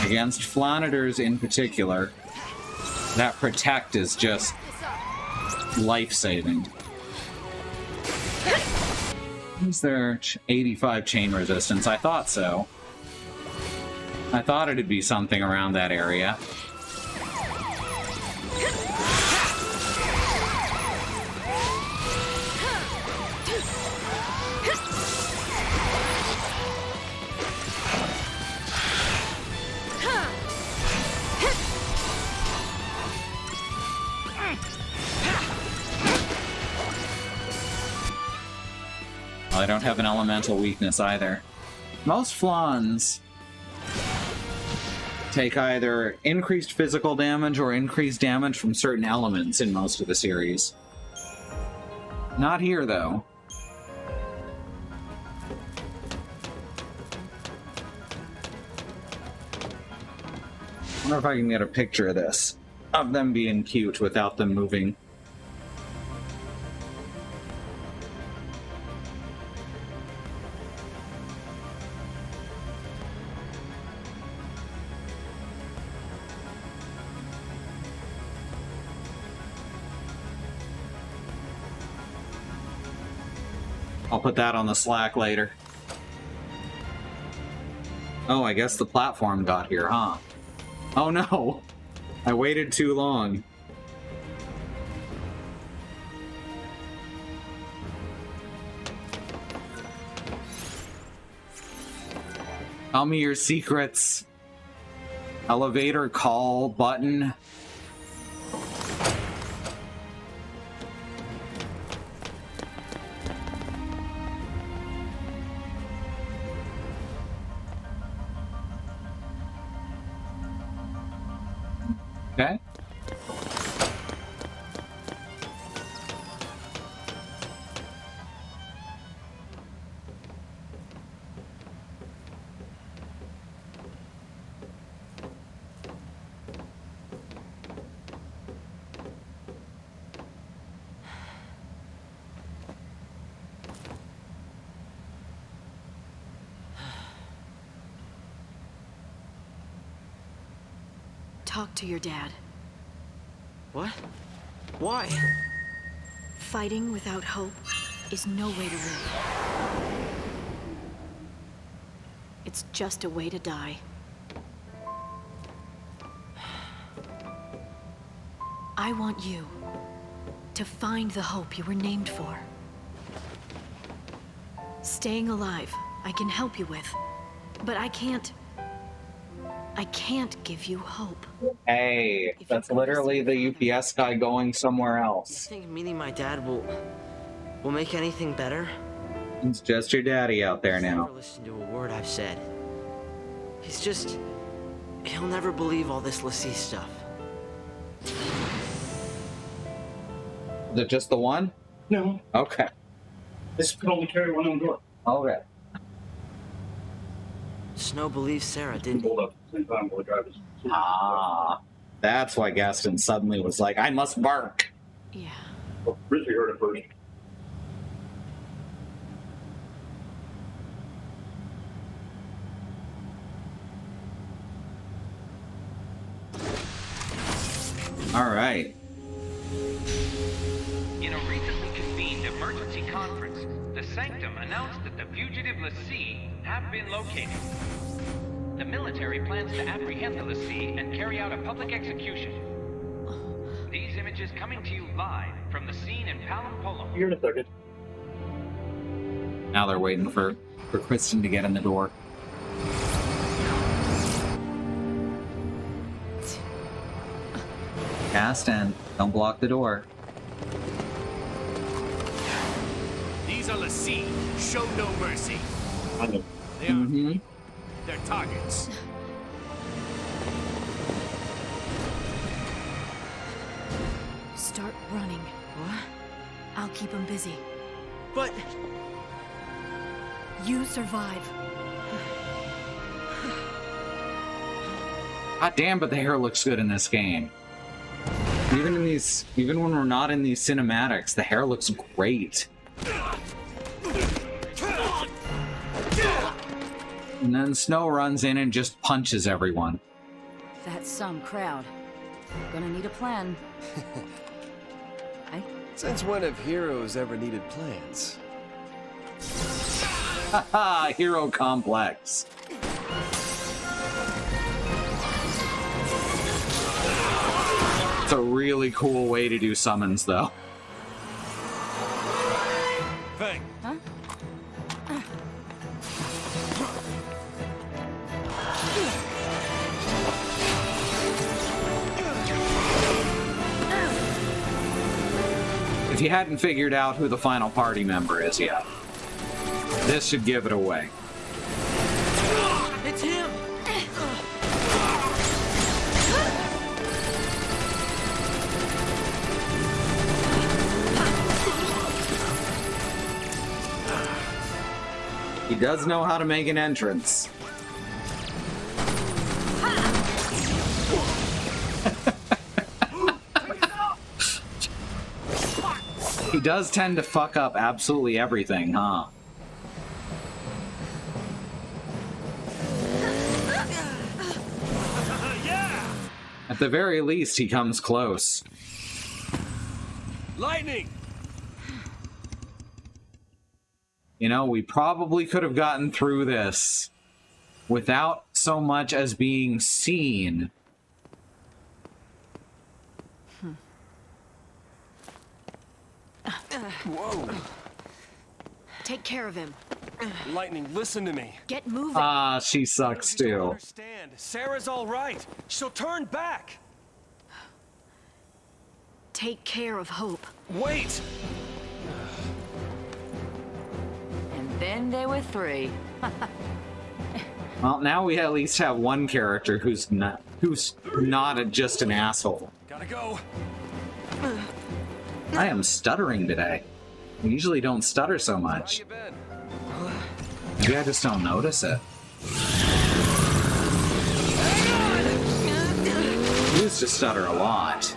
against Flanaders in particular, that Protect is just life-saving. Is there 85 chain resistance? I thought so. I thought it'd be something around that area. Well, I don't have an elemental weakness either. Most Flans take either increased physical damage or increased damage from certain elements in most of the series. Not here, though. I wonder if I can get a picture of this. Of them being cute without them moving. I'll put that on the Slack later. Oh, I guess the platform got here, huh? Oh no! I waited too long. Tell me your secrets. Elevator call button. Okay. Talk to your dad. What? Why? Fighting without hope is no way to live. It's just a way to die. I want you to find the hope you were named for. Staying alive, I can help you with, but I can't give you hope. Hey, that's literally the UPS guy going somewhere You else. think meeting my dad will make anything better? It's just your daddy out there He's now. never listened to a word I've said. He'll never believe all this Lassie stuff. Is it just the one? No, Okay. this could only carry one on door. Okay. Snow believes Sarah, didn't he? Hold up. Same time while the drivers. Ah. That's why Gaston suddenly was like, I must bark. Yeah. Well, Rizzy heard it first. All right. In a recently emergency conference, the Sanctum announced that the fugitive Lassie have been located. The military plans to apprehend the Lassie and carry out a public execution. These images coming to you live from the scene in Palampolo. Here in a second. Now they're waiting for Kristen to get in the door. Cast in. Don't block the door. These are Lassie. Show no mercy. I know. They are. They're targets. Start running. What? I'll keep him busy. But You survive. God damn, but the hair looks good in this game. Even when we're not in these cinematics, the hair looks great. And then Snow runs in and just punches everyone. That's some crowd. Gonna need a plan. Since when have heroes ever needed plans? Haha, hero complex. It's a really cool way to do summons, though. Fang. Huh? If you hadn't figured out who the final party member is yet, this should give it away. It's him! He does know how to make an entrance. He does tend to fuck up absolutely everything, huh? At the very least, he comes close. Lightning! You know, we probably could have gotten through this without so much as being seen. Whoa! Take care of him. Lightning, listen to me. Get moving. Ah, she sucks You don't too. understand. Sarah's all right. She'll turn back. Take care of Hope. Wait! And then there were three. Well, now we at least have one character who's not just an asshole. Gotta go. I am stuttering today. I usually don't stutter so How much. you been? Maybe I just don't notice it. I used to stutter a lot.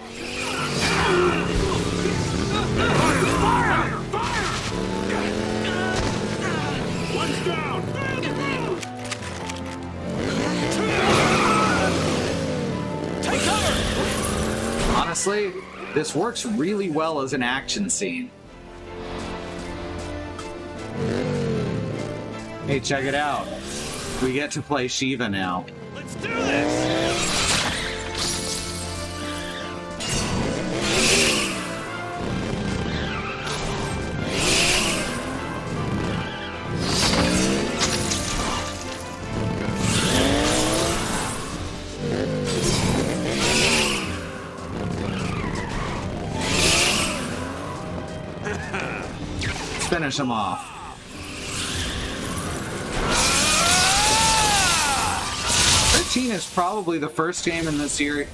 One's down! Take cover! Honestly, this works really well as an action scene. Hey, check it out. We get to play Shiva now. Let's do this! Let's finish him off. XIII is probably the first game in the series.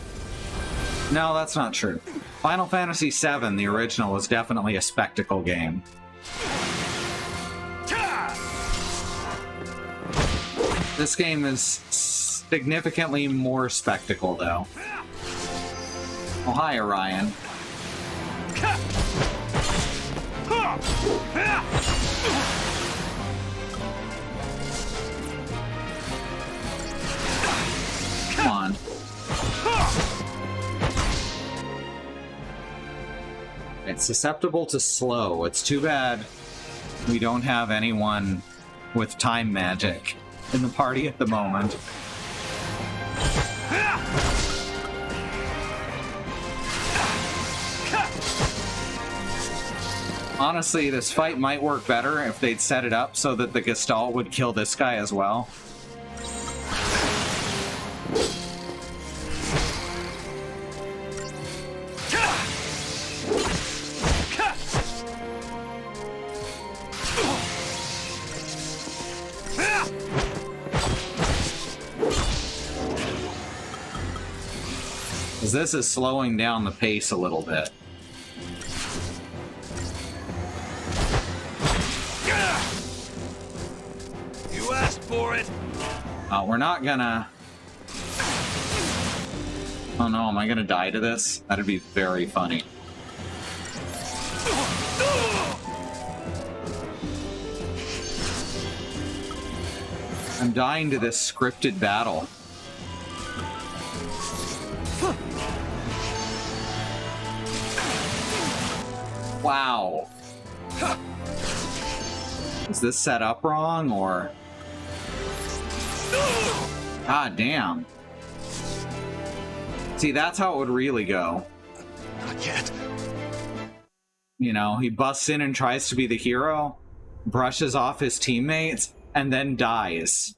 No, that's not true. Final Fantasy VII, the original, was definitely a spectacle game. This game is significantly more spectacle, though. Oh, hi, Orion. Come on. It's susceptible to slow. It's too bad we don't have anyone with time magic in the party at the moment. Honestly, this fight might work better if they'd set it up so that the Gestalt would kill this guy as well. Because this is slowing down the pace a little bit. You asked for it. We're not gonna... Oh no, am I gonna die to this? That'd be very funny. I'm dying to this scripted battle. Wow. Is this set up wrong, or... God damn. See, that's how it would really go. Not yet. You know, he busts in and tries to be the hero, brushes off his teammates, and then dies.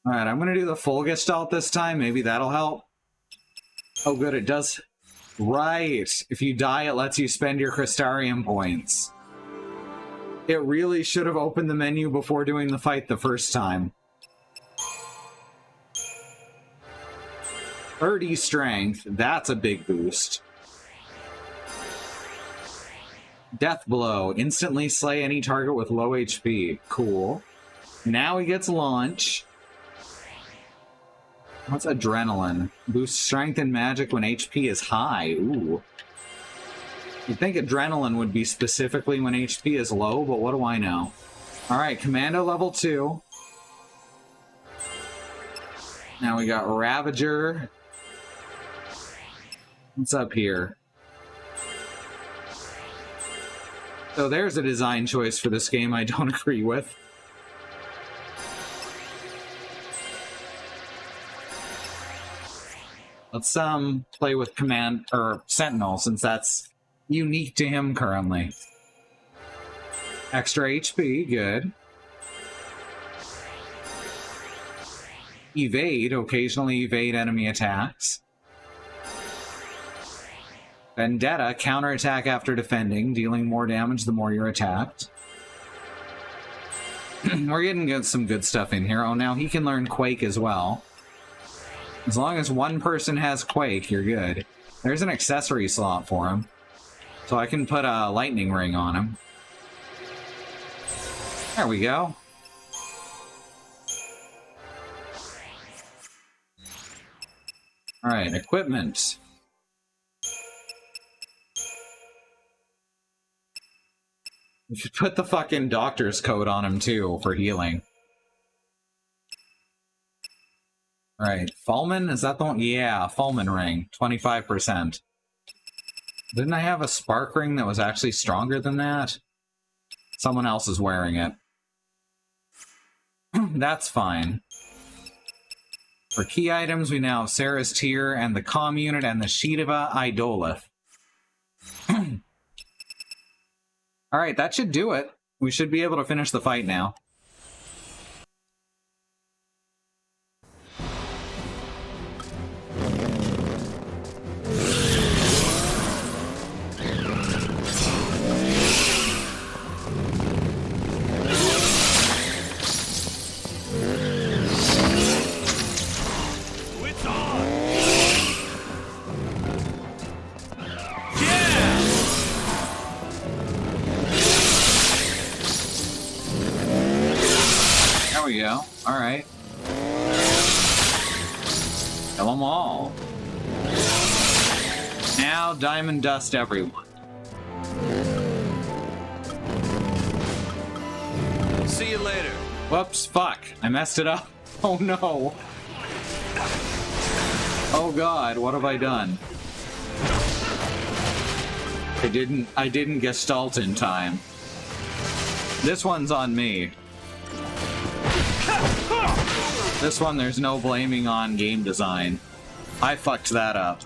Alright, I'm gonna do the full Gestalt this time. Maybe that'll help. Oh good, it does... Right! If you die, it lets you spend your Crystarium points. It really should have opened the menu before doing the fight the first time. 30 strength, that's a big boost. Death Blow, instantly slay any target with low HP. Cool. Now he gets launch. What's Adrenaline? Boosts strength and magic when HP is high. Ooh. You'd think Adrenaline would be specifically when HP is low, but what do I know? Alright, Commando level 2. Now we got Ravager. What's up here? So there's a design choice for this game I don't agree with. Let's play with Sentinel, since that's unique to him currently. Extra HP, good. Evade, occasionally evade enemy attacks. Vendetta, counterattack after defending, dealing more damage the more you're attacked. We're getting some good stuff in here. Oh, now he can learn Quake as well. As long as one person has Quake, you're good. There's an accessory slot for him. So I can put a lightning ring on him. There we go. Alright, equipment. We should put the fucking doctor's coat on him too, for healing. Alright, Fulman? Is that the one? Yeah, Fulman ring. 25%. Didn't I have a spark ring that was actually stronger than that? Someone else is wearing it. That's fine. For key items, we now have Sarah's Tear and the comm unit and the Shidava Idolith. Alright, that should do it. We should be able to finish the fight now. There we go. Alright. Kill them all. Now diamond dust everyone. See you later. Whoops, fuck. I messed it up. Oh no. Oh god, what have I done? I didn't gestalt in time. This one's on me. This one, there's no blaming on game design. I fucked that up.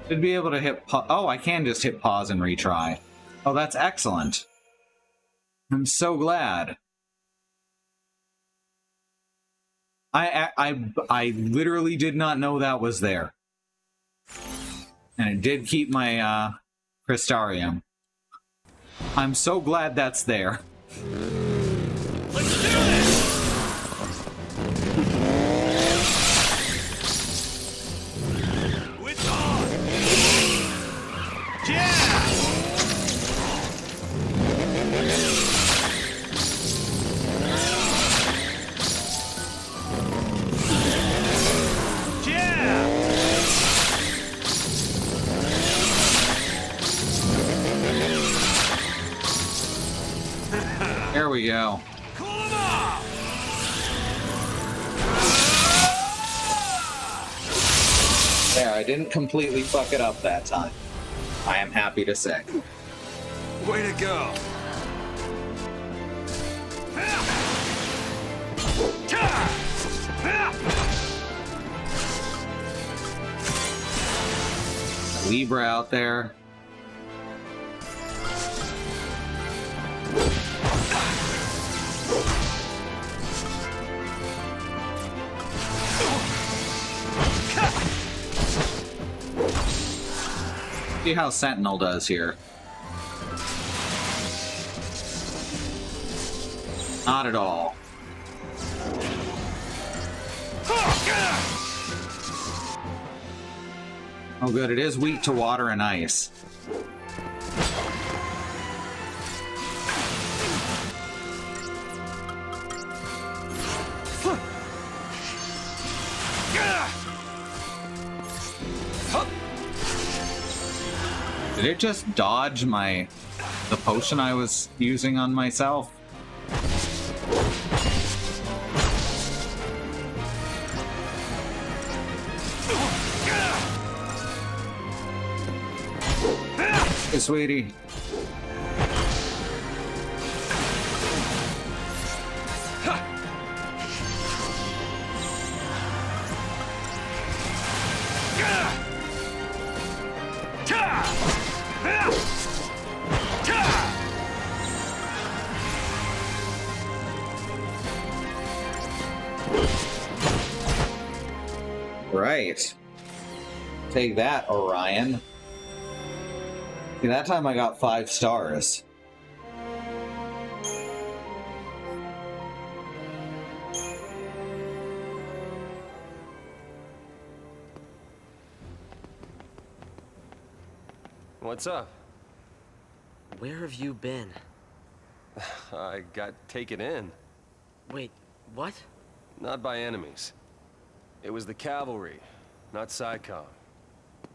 Should be able to hit oh, I can just hit pause and retry. Oh, that's excellent. I'm so glad. I literally did not know that was there. And it did keep my Crystarium. I'm so glad that's there. Let's do this! It's on! Yeah! There we go. Cool 'em off! There, I didn't completely fuck it up that time. I am happy to say. Way to go! Libra out there. See how Sentinel does here. Not at all. Oh good, it is weak to water and ice. Did it just dodge the potion I was using on myself? Hey, sweetie. Right. Take that, Orion. See, that time I got 5 stars. What's up? Where have you been? I got taken in. Wait, what? Not by enemies. It was the cavalry, not SciComm.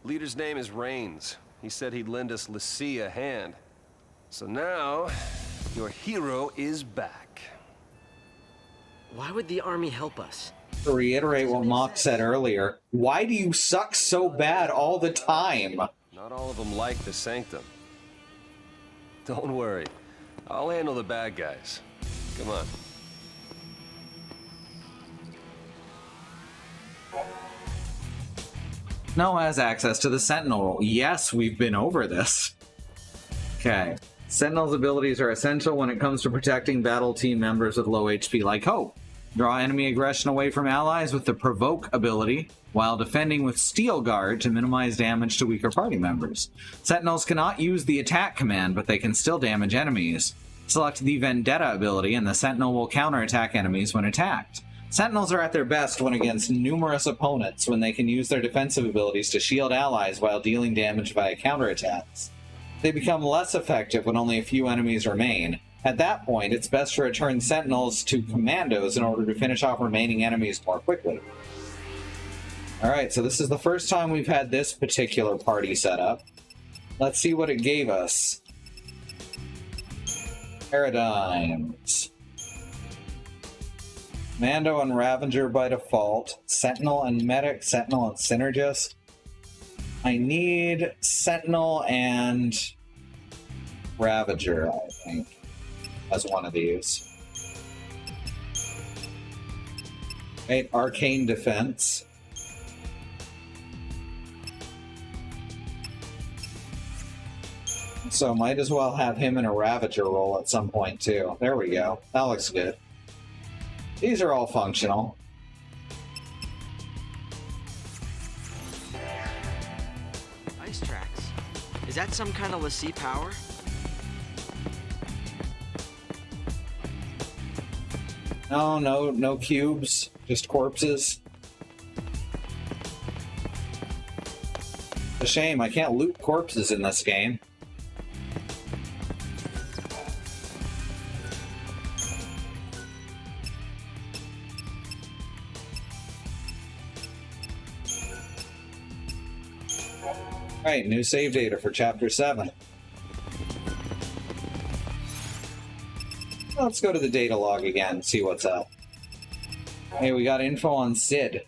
Leader's name is Rains. He said he'd lend us l'Cie a hand. So now, your hero is back. Why would the army help us? To reiterate what Mock said earlier, why do you suck so bad all the time? Not all of them like the Sanctum. Don't worry. I'll handle the bad guys. Come on. No has access to the Sentinel. Yes, we've been over this. Okay. Sentinel's abilities are essential when it comes to protecting battle team members with low HP like Hope. Draw enemy aggression away from allies with the Provoke ability, while defending with Steel Guard to minimize damage to weaker party members. Sentinels cannot use the attack command, but they can still damage enemies. Select the Vendetta ability, and the Sentinel will counterattack enemies when attacked. Sentinels are at their best when against numerous opponents, when they can use their defensive abilities to shield allies while dealing damage via counterattacks. They become less effective when only a few enemies remain. At that point, it's best to return Sentinels to Commandos in order to finish off remaining enemies more quickly. Alright, so this is the first time we've had this particular party set up. Let's see what it gave us. Paradigms. Mando and Ravager by default. Sentinel and Medic, Sentinel and Synergist. I need Sentinel and Ravager, I think, as one of these. Okay, Arcane Defense. So might as well have him in a Ravager role at some point too. There we go. That looks good. These are all functional. Ice tracks. Is that some kind of Lassie power? No cubes, just corpses. A shame, I can't loot corpses in this game. Alright, new save data for Chapter 7. Let's go to the data log again and see what's up. Hey, we got info on Sid.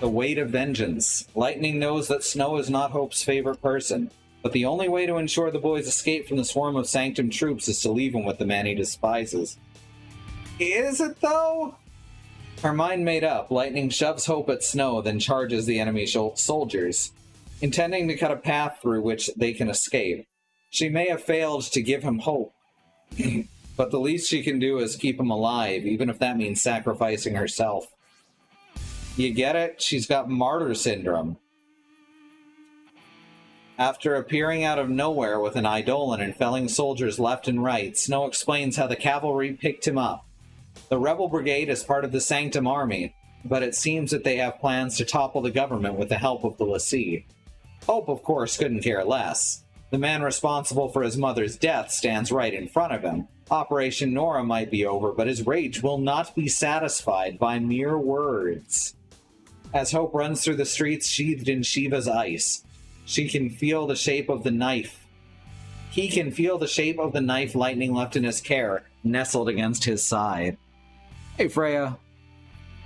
The weight of vengeance. Lightning knows that Snow is not Hope's favorite person, but the only way to ensure the boy's escape from the swarm of Sanctum troops is to leave him with the man he despises. Is it, though? Her mind made up, Lightning shoves Hope at Snow, then charges the enemy soldiers, intending to cut a path through which they can escape. She may have failed to give him hope, but the least she can do is keep him alive, even if that means sacrificing herself. You get it? She's got martyr syndrome. After appearing out of nowhere with an Eidolon and felling soldiers left and right, Snow explains how the cavalry picked him up. The Rebel Brigade is part of the Sanctum Army, but it seems that they have plans to topple the government with the help of the Lassie. Hope, of course, couldn't care less. The man responsible for his mother's death stands right in front of him. Operation Nora might be over, but his rage will not be satisfied by mere words. As Hope runs through the streets sheathed in Shiva's ice, she can feel the shape of the knife. He can feel the shape of the knife Lightning left in his care, nestled against his side. Hey Freya,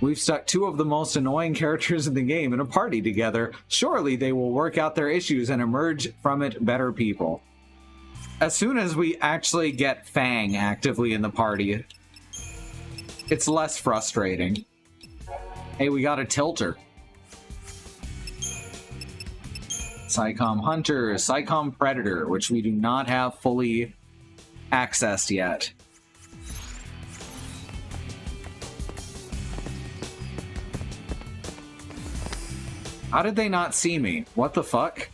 we've stuck two of the most annoying characters in the game in a party together. Surely they will work out their issues and emerge from it better people. As soon as we actually get Fang actively in the party, it's less frustrating. Hey, we got a tilter. Psycom Hunter, Psycom Predator, which we do not have fully accessed yet. How did they not see me? What the fuck?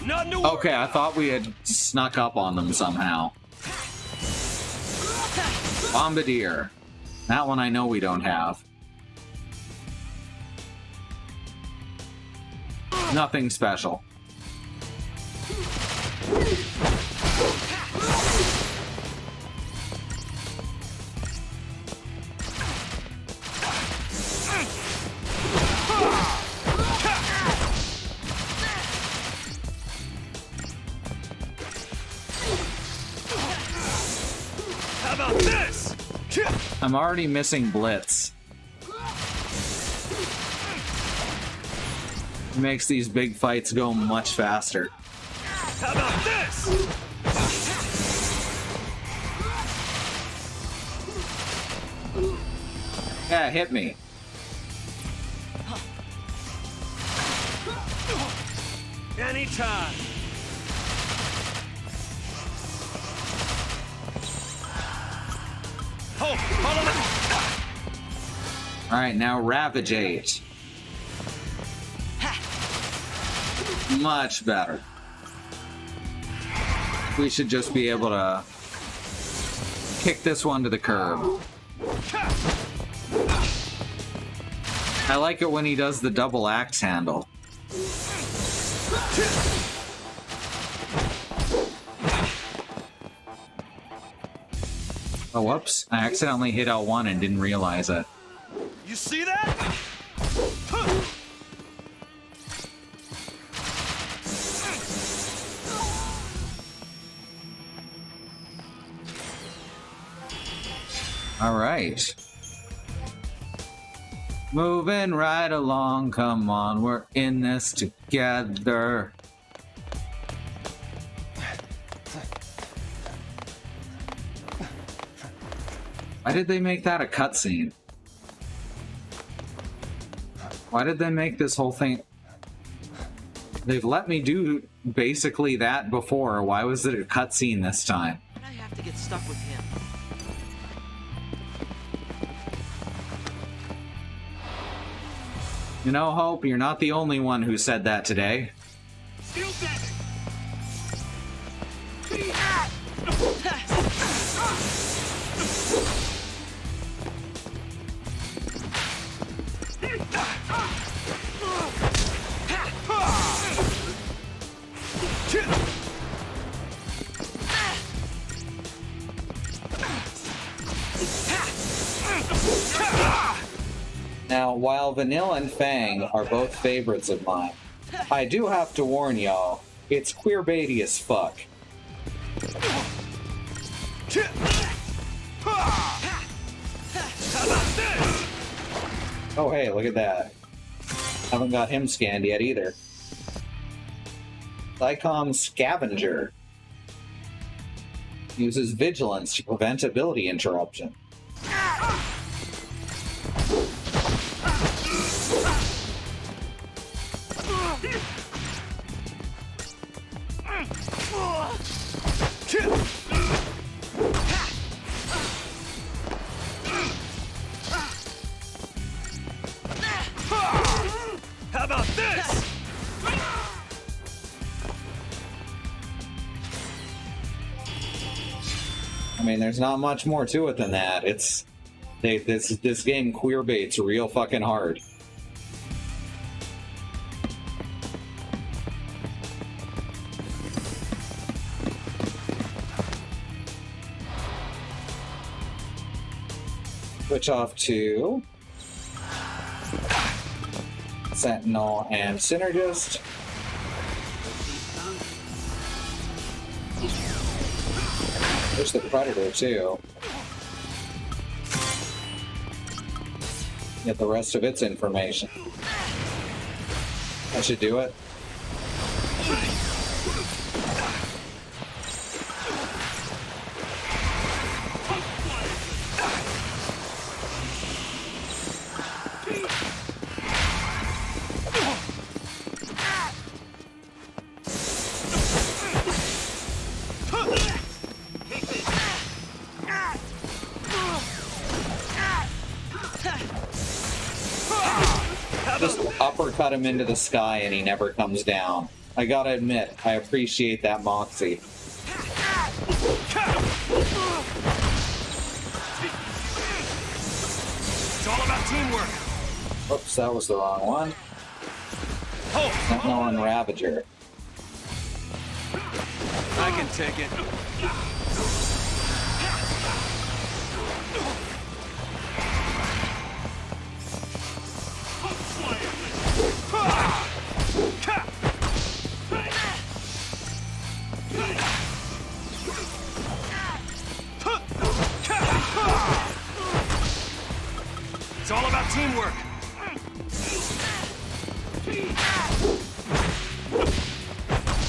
Okay, I thought we had snuck up on them somehow. Bombardier. That one I know we don't have. Nothing special. How about this? I'm already missing Blitz. It makes these big fights go much faster. How about this? Yeah, hit me. Anytime. Oh, follow me. Alright, now Ravage 8. Much better. We should just be able to kick this one to the curb. I like it when he does the double axe handle. Oh, whoops. I accidentally hit L1 and didn't realize it. You see that? All right. Moving right along, come on, we're in this together. Why did they make that a cutscene? Why did they make this whole thing? They've let me do basically that before. Why was it a cutscene this time? Why'd I have to get stuck with him? You know, Hope, you're not the only one who said that today. Now, while Vanilla and Fang are both favorites of mine, I do have to warn y'all, it's queerbaity as fuck. Oh hey, look at that. Haven't got him scanned yet either. Psycom Scavenger. Uses vigilance to prevent ability interruption. How about this? I mean, there's not much more to it than that. It's this game queerbaits real fucking hard. Switch off to Sentinel and Synergist. There's the Predator too. Get the rest of its information. That should do it. Uppercut him into the sky and he never comes down. I gotta admit, I appreciate that moxie. It's all about teamwork. Oops, that was the wrong one. Sentinel and Ravager. I can take it. It's all about teamwork.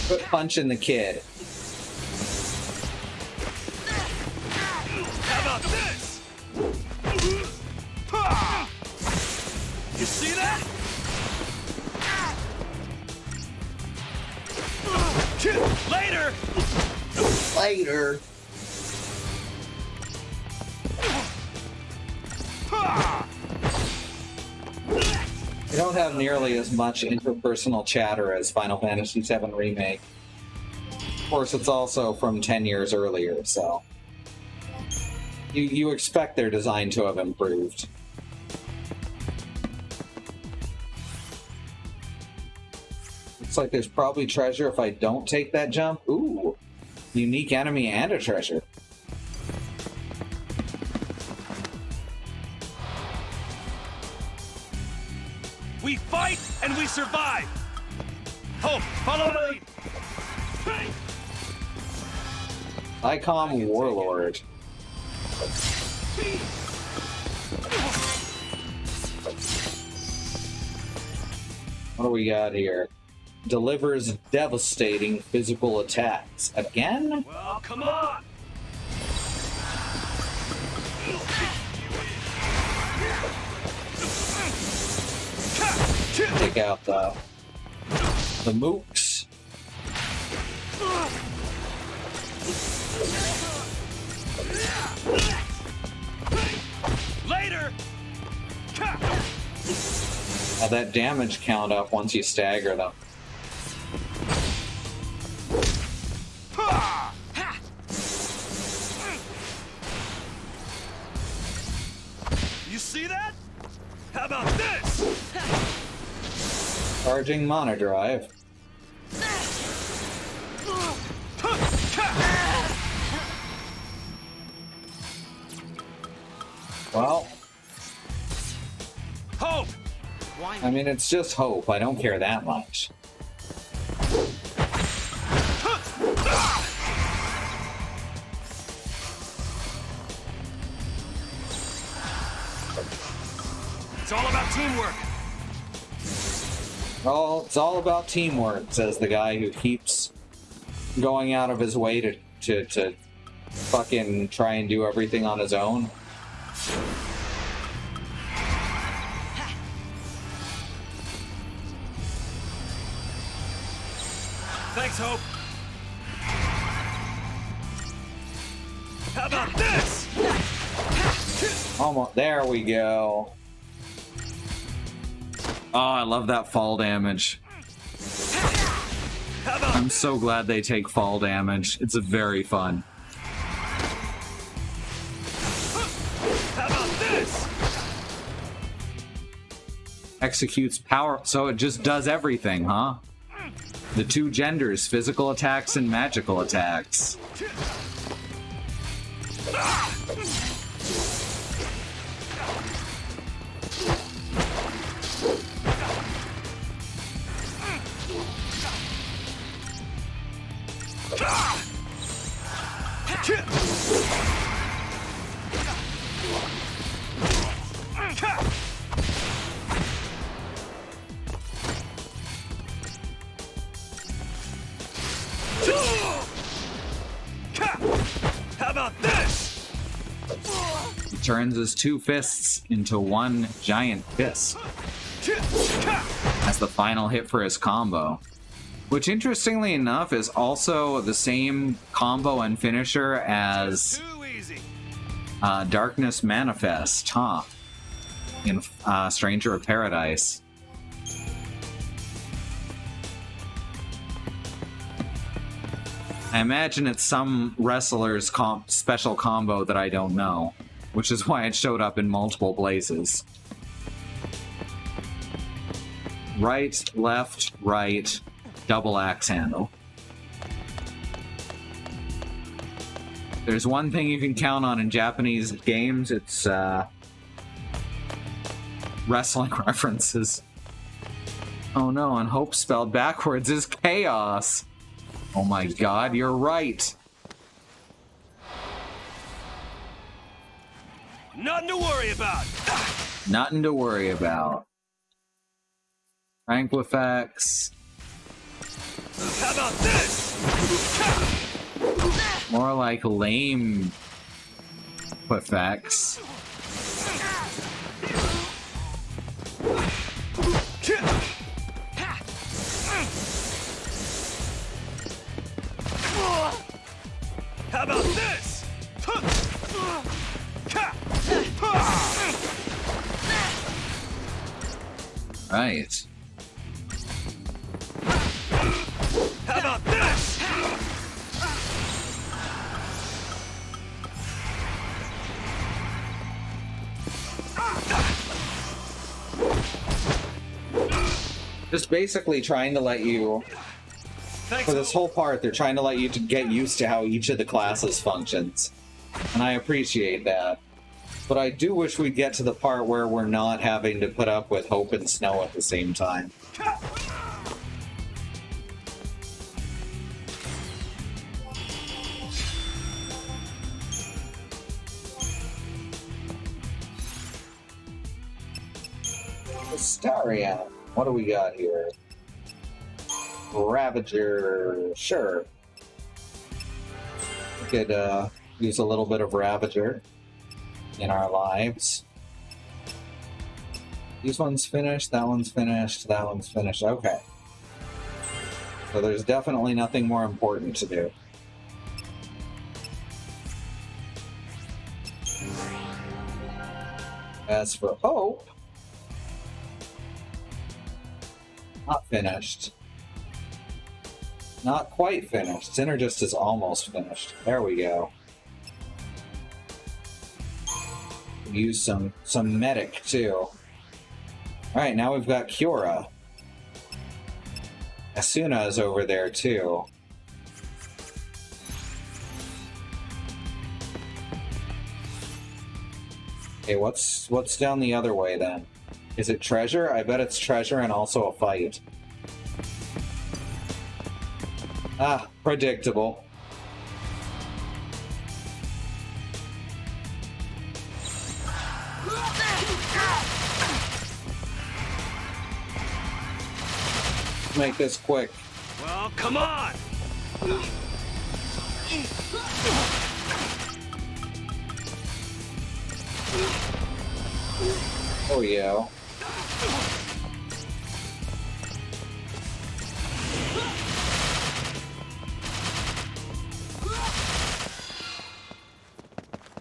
Quit punching the kid. How about this? You see that? Later. Later. They don't have nearly as much interpersonal chatter as Final Fantasy VII Remake. Of course, it's also from 10 years earlier, so you expect their design to have improved. Looks like there's probably treasure if I don't take that jump. Ooh, unique enemy and a treasure. We fight and we survive! Hope, follow the lead! ICOM Warlord. What do we got here? Delivers devastating physical attacks. Again? Well, come on! Take out the mooks. Later! Now that damage count up once you stagger them. You see that? How about this? Charging mana drive. Well, Hope! I mean, it's just hope. I don't care that much. It's all about teamwork. Oh, it's all about teamwork, says the guy who keeps going out of his way to fucking try and do everything on his own. Thanks, Hope. How about this? Almost. There we go. Oh, I love that fall damage. I'm so glad they take fall damage. It's very fun. How about this? Executes power, so it just does everything, huh? The two genders, physical attacks and magical attacks. How about this? He turns his two fists into one giant fist. That's the final hit for his combo. Which, interestingly enough, is also the same combo and finisher as Darkness Manifest, huh? In Stranger of Paradise. I imagine it's some wrestler's special combo that I don't know, which is why it showed up in multiple places. Right, left, right, double axe handle. There's one thing you can count on in Japanese games, it's wrestling references. Oh no, and hope spelled backwards is chaos. Oh my god, you're right. Nothing to worry about. Nothing to worry about. Tranquifex. How about this? More like lame Quifax. How about this? Right. How about this? Just basically trying to let you, for this whole part, they're trying to let you to get used to how each of the classes functions. And I appreciate that. But I do wish we'd get to the part where we're not having to put up with hope and snow at the same time. Astarion. What do we got here? Ravager. Sure. We could use a little bit of Ravager in our lives. These one's finished, that one's finished, that one's finished. Okay. So there's definitely nothing more important to do. As for Hope, not finished. Not quite finished. Synergist is almost finished. There we go. Use some medic too. Alright, now we've got Kiora. Asuna is over there too. Okay, what's down the other way then? Is it treasure? I bet it's treasure and also a fight. Ah, predictable. Make this quick. Well, come on! Oh yeah.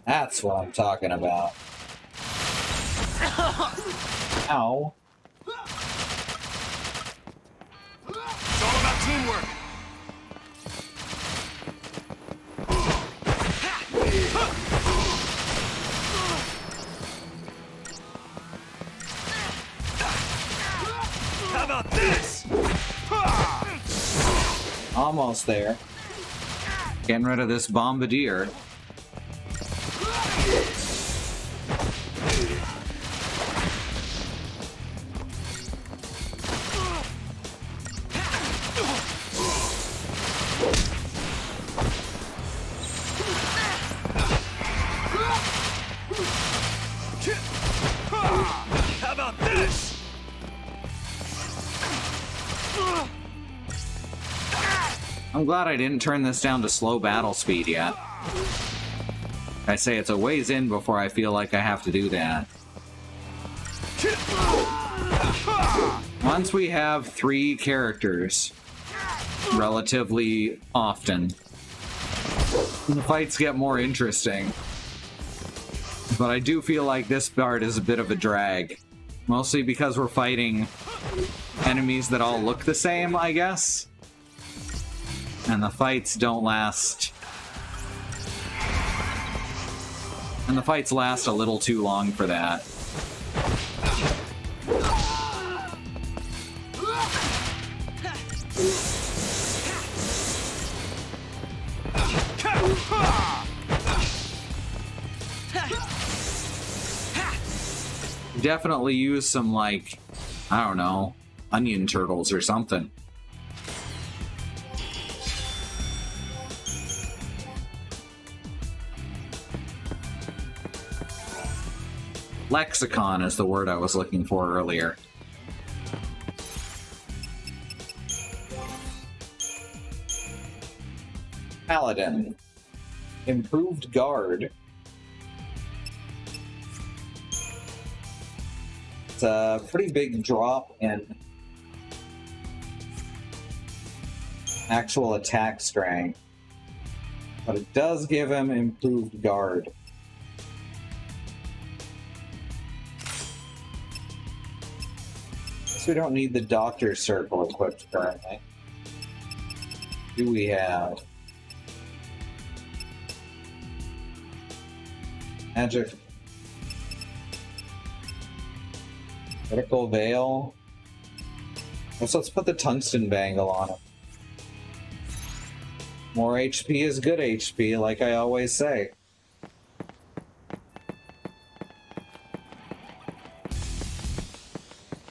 That's what I'm talking about. Ow. It's all about teamwork. How about this? Almost there. Getting rid of this bombardier. How about this? I'm glad I didn't turn this down to slow battle speed yet. I say it's a ways in before I feel like I have to do that. Once we have 3 characters, relatively often, the fights get more interesting. But I do feel like this part is a bit of a drag. Mostly because we're fighting enemies that all look the same, I guess. And the fights don't last. And the fights last a little too long for that. Definitely use some, like, I don't know, onion turtles or something. Lexicon is the word I was looking for earlier. Paladin. Improved guard. It's a pretty big drop in actual attack strength, but it does give him improved guard. So we don't need the Doctor Circle equipped currently. Do we have magic? Critical Veil. Let's put the Tungsten Bangle on him. More HP is good HP, like I always say.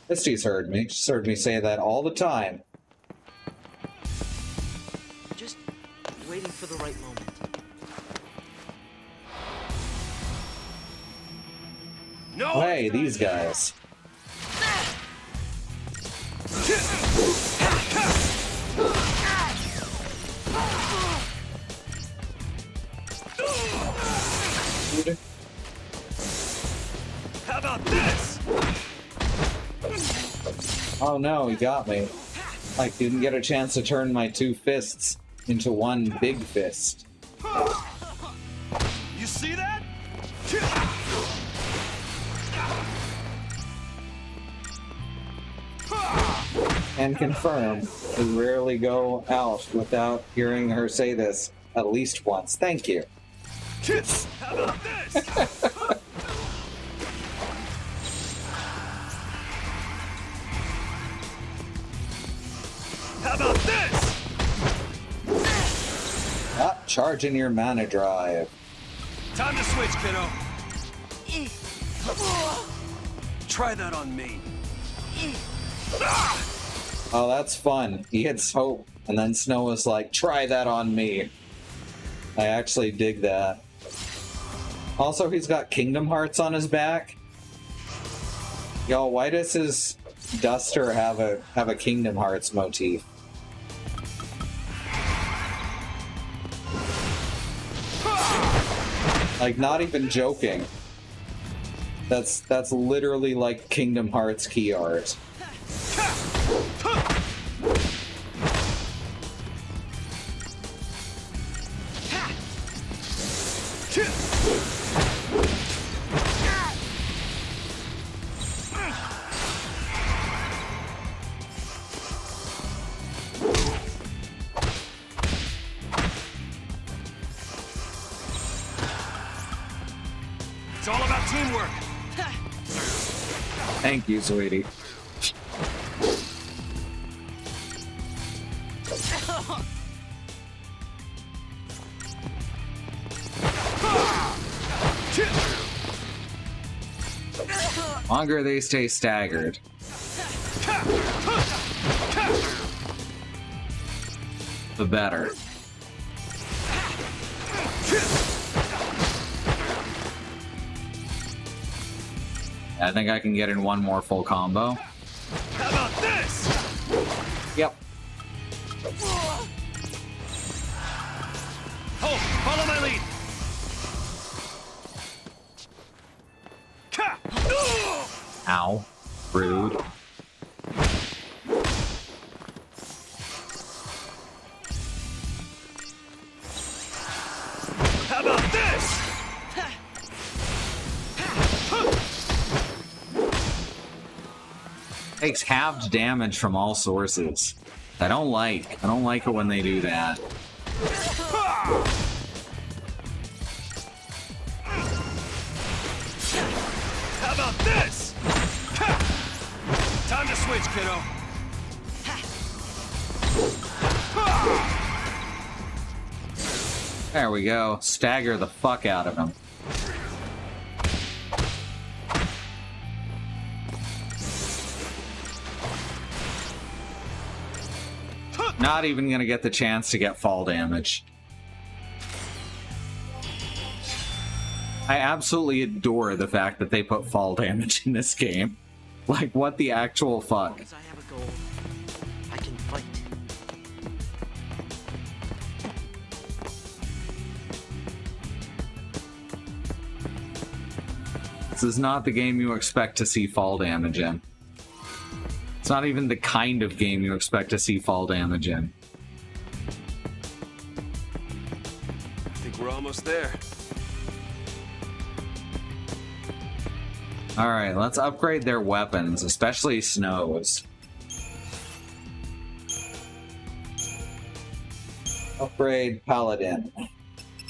Misty's heard me. She's heard me say that all the time. Just waiting for the right moment. No! Oh, hey, these guys. How about this? Oh no, he got me. Like, didn't get a chance to turn my two fists into one big fist. You see that? And confirm, we rarely go out without hearing her say this at least once. Thank you. How about this? How about this? Ah, charging your mana drive. Time to switch, kiddo. Try that on me. Oh, that's fun. He hits Hope, and then Snow was like, try that on me. I actually dig that. Also, he's got Kingdom Hearts on his back. Yo, why does his duster have a Kingdom Hearts motif? Like, not even joking. That's literally like Kingdom Hearts key art. It's all about teamwork. Thank you, sweetie. Longer they stay staggered. The better. I think I can get in one more full combo. How about this? Yep. Oh, follow my lead. Ow. Rude. How about this? Takes halved damage from all sources. I don't like it when they do that. How about this? Time to switch, kiddo. There we go. Stagger the fuck out of him. Not even gonna get the chance to get fall damage. I absolutely adore the fact that they put fall damage in this game. Like, what the actual fuck? As I have a goal, I can fight. This is not the game you expect to see fall damage in. It's not even the kind of game you expect to see fall damage in. I think we're almost there. Alright, let's upgrade their weapons, especially Snow's. Upgrade Paladin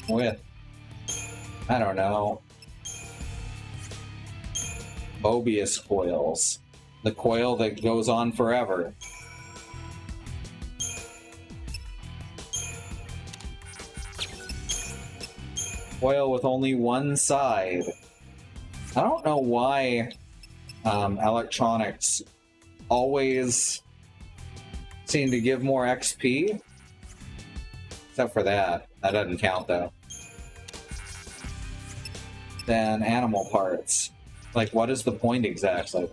with, I don't know, Mobius coils. The coil that goes on forever. Coil with only one side. I don't know why electronics always seem to give more XP. Except for that. That doesn't count, though. Than animal parts. Like, what is the point exactly?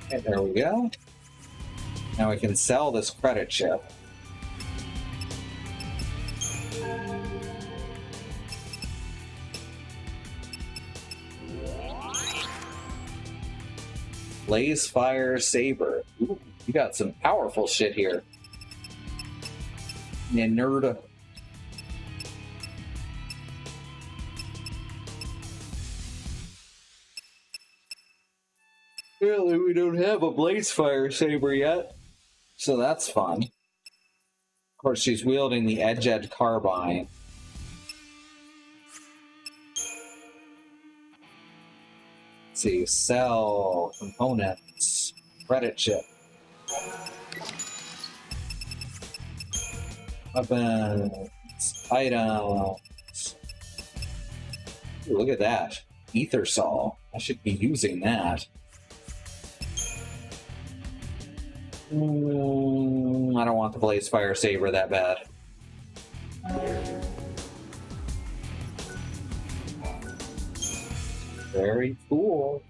Okay, there we go. Now we can sell this credit chip. Blaze Fire Saber. Ooh, you got some powerful shit here. Yeah, nerd. Apparently we don't have a Blaze Fire Saber yet, so that's fun. Of course, she's wielding the Edge Carbine. Let's see, sell components, credit chip, weapons, items. Ooh, look at that, Ether Saw. I should be using that. I don't want the Blaze Fire Saber that bad. Very cool.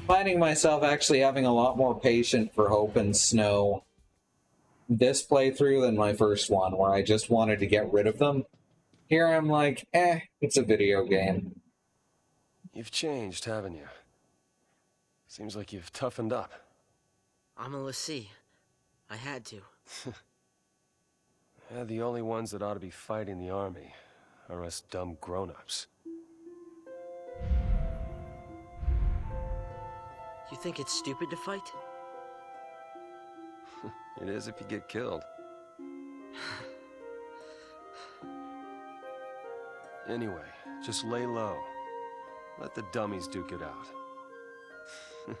Finding myself actually having a lot more patience for Hope and Snow this playthrough than my first one, where I just wanted to get rid of them. Here I'm like, it's a video game. You've changed, haven't you? Seems like you've toughened up. I'm a l'Cie. I had to. Yeah, the only ones that ought to be fighting the army are us dumb grown-ups. You think it's stupid to fight? It is if you get killed. Anyway, just lay low. Let the dummies duke it out.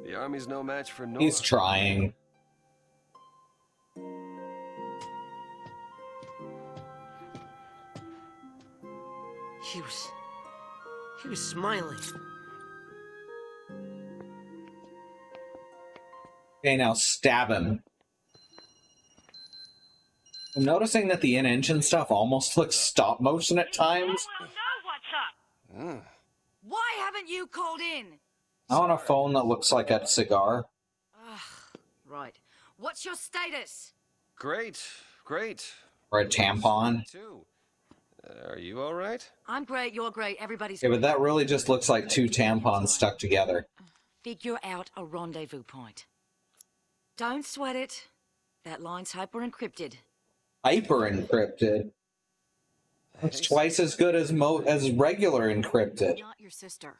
The army's no match for Nora. He's trying. He was smiling. Okay, now stab him. I'm noticing that the in-engine stuff almost looks stop motion at times. Why haven't you called in? I want a phone that looks like a cigar. Right. What's your status? Great, great. Or a tampon. Are you all right? I'm great, you're great, everybody's Yeah, great. but that really just looks like two tampons stuck together. Figure out a rendezvous point. Don't sweat it. That line's hyper-encrypted. Hyper-encrypted? That's twice as good as regular encrypted. Not your sister.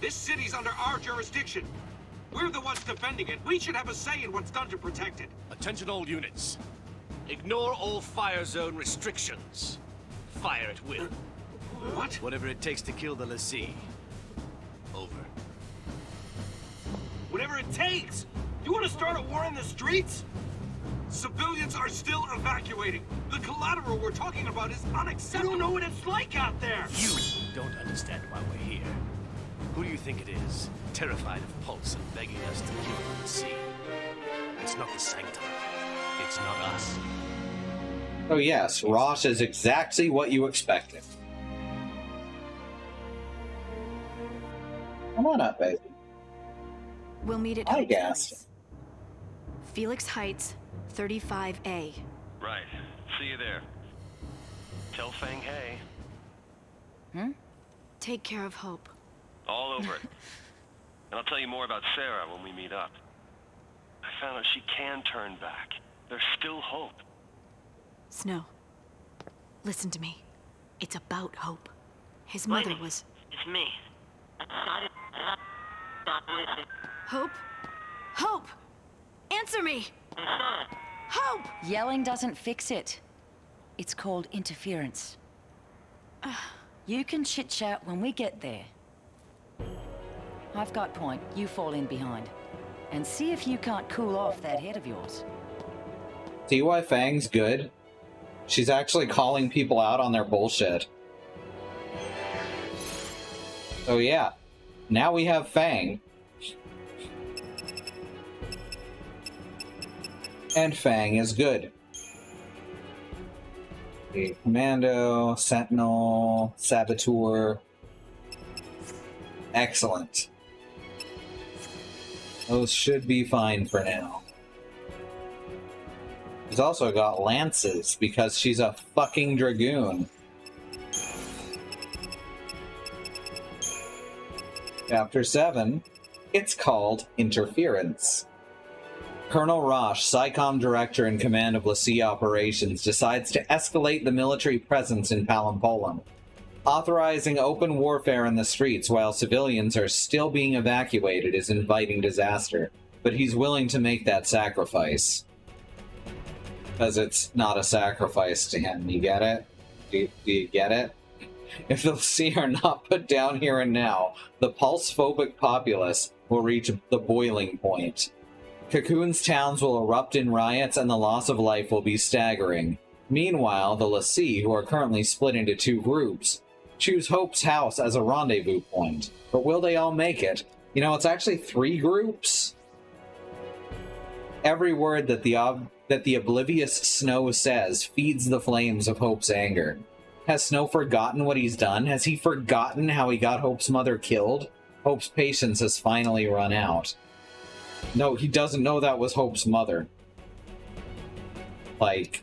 This city's under our jurisdiction. We're the ones defending it. We should have a say in what's done to protect it. Attention all units. Ignore all fire zone restrictions. Fire at will. What? Whatever it takes to kill the l'Cie. Over. Whatever it takes! You want to start a war in the streets? Civilians are still evacuating. The collateral we're talking about is unacceptable. You don't know what it's like out there! You don't understand why we're here. Who do you think it is? Terrified of Pulse and begging us to kill the l'Cie. It's not the Sanctum. It's not us. Oh yes, Rosh is exactly what you expected. Come on up, baby. We'll meet at I Heights guessed. Place. Felix Heights, 35A. Right. See you there. Tell Fang hey. Take care of Hope. All over it. And I'll tell you more about Sarah when we meet up. I found out she can turn back. There's still hope. Snow, listen to me. It's about Hope. His mother was... It's me. Hope? Hope! Answer me! Hope! Yelling doesn't fix it. It's called interference. You can chit-chat when we get there. I've got point. You fall in behind. And see if you can't cool off that head of yours. See why Fang's good? She's actually calling people out on their bullshit. So yeah, now we have Fang. And Fang is good. The Commando, Sentinel, Saboteur. Excellent. Those should be fine for now. She's also got lances because she's a fucking dragoon. Chapter 7. It's called Interference. Colonel Roche, SciComm Director in command of LaCie Operations, decides to escalate the military presence in Palimpolim, authorizing open warfare in the streets while civilians are still being evacuated is inviting disaster, but he's willing to make that sacrifice. Because it's not a sacrifice to him, you get it? Do you get it? If the LaCie are not put down here and now, the pulse-phobic populace will reach the boiling point. Cocoon's towns will erupt in riots and the loss of life will be staggering. Meanwhile, the LaCie, who are currently split into two groups, choose Hope's house as a rendezvous point. But will they all make it? You know, it's actually 3 groups. Every word that the oblivious Snow says feeds the flames of Hope's anger. Has Snow forgotten what he's done? Has he forgotten how he got Hope's mother killed? Hope's patience has finally run out. No, he doesn't know that was Hope's mother. Like...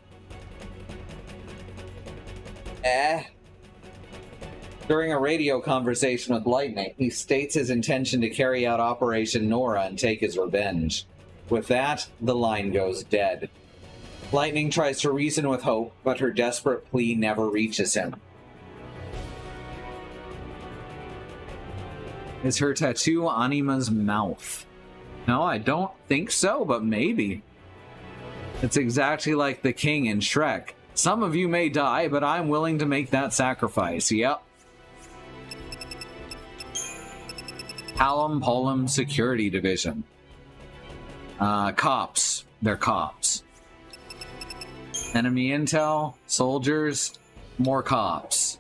During a radio conversation with Lightning, he states his intention to carry out Operation Nora and take his revenge. With that, the line goes dead. Lightning tries to reason with Hope, but her desperate plea never reaches him. Is her tattoo Anima's mouth? No, I don't think so, but maybe. It's exactly like the king in Shrek. Some of you may die, but I'm willing to make that sacrifice. Yep. Palimpolim Security Division. Cops. They're cops. Enemy intel, soldiers, more cops.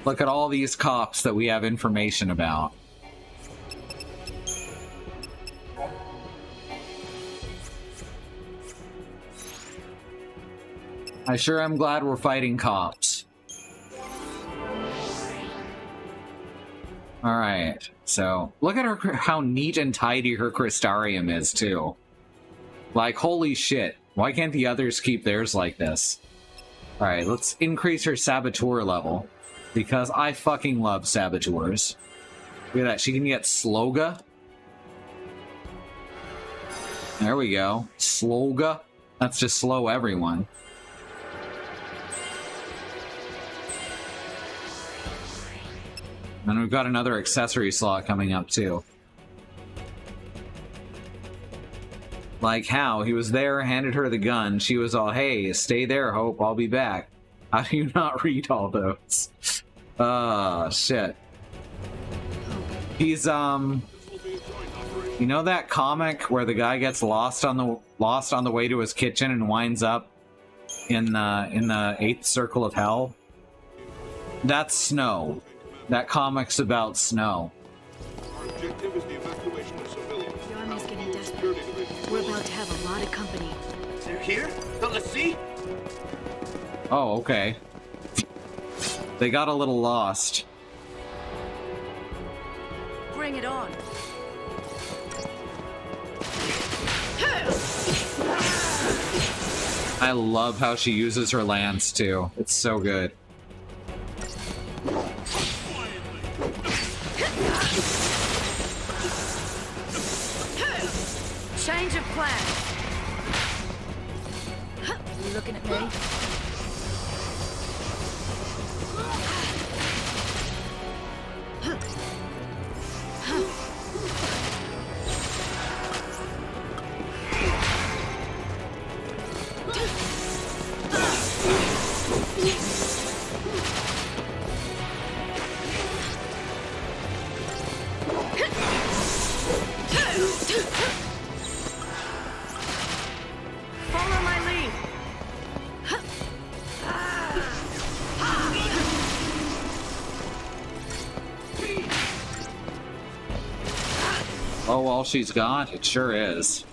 Look at all these cops that we have information about. I sure am glad we're fighting cops. Alright, so look at her, how neat and tidy her Crystarium is, too. Like, holy shit. Why can't the others keep theirs like this? Alright, let's increase her Saboteur level. Because I fucking love Saboteurs. Look at that, she can get Sloga. There we go. Sloga. That's just slow everyone. And we've got another accessory slot coming up, too. Like how? He was there, handed her the gun, she was all, hey, stay there, Hope, I'll be back. How do you not read all those? Shit. He's, you know that comic where the guy gets lost on the way to his kitchen and winds up in the 8th circle of hell? That's Snow. That comic's about Snow. Our objective is the evacuation of civilians. The army's getting desperate. We're about to have a lot of company. They're here? The LaCie? Oh, okay. They got a little lost. Bring it on. I love how she uses her lance, too. It's so good. Change of plan. You looking at me? Follow my lead. Oh, all she's got? It sure is.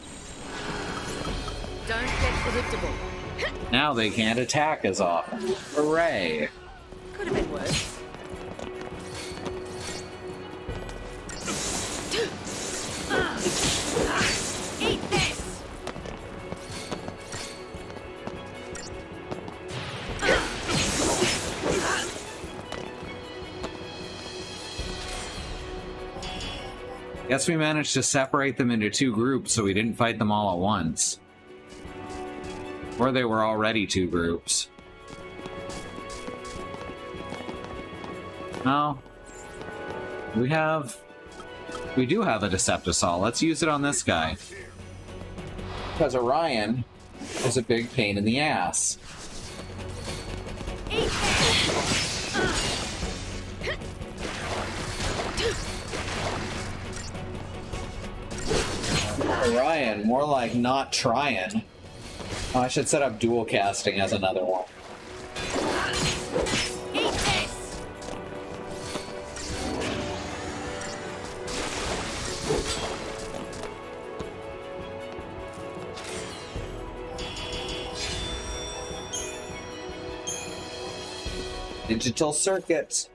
Don't get predictable. Now they can't attack as often. Hooray! Could have been worse. Eat this! Guess we managed to separate them into two groups so we didn't fight them all at once. Or they were already two groups. No. We do have a Deceptisol. Let's use it on this guy. Because Orion is a big pain in the ass. Orion, more like not trying. Oh, I should set up dual casting as another one. Eat this! Digital circuits.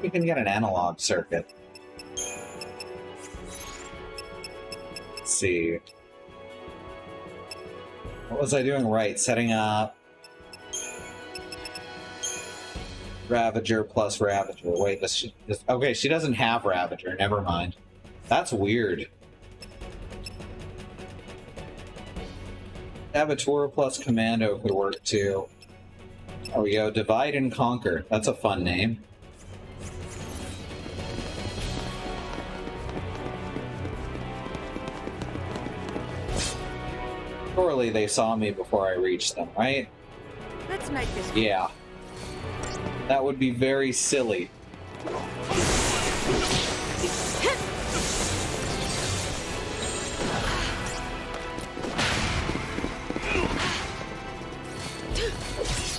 You can get an analog circuit. Let's see. What was I doing right? Setting up Ravager plus Ravager. Wait, okay, she doesn't have Ravager. Never mind. That's weird. Saboteur plus Commando could work too. Oh, we go. Divide and Conquer. That's a fun name. Surely they saw me before I reached them, right? Let's make this. Yeah. That would be very silly.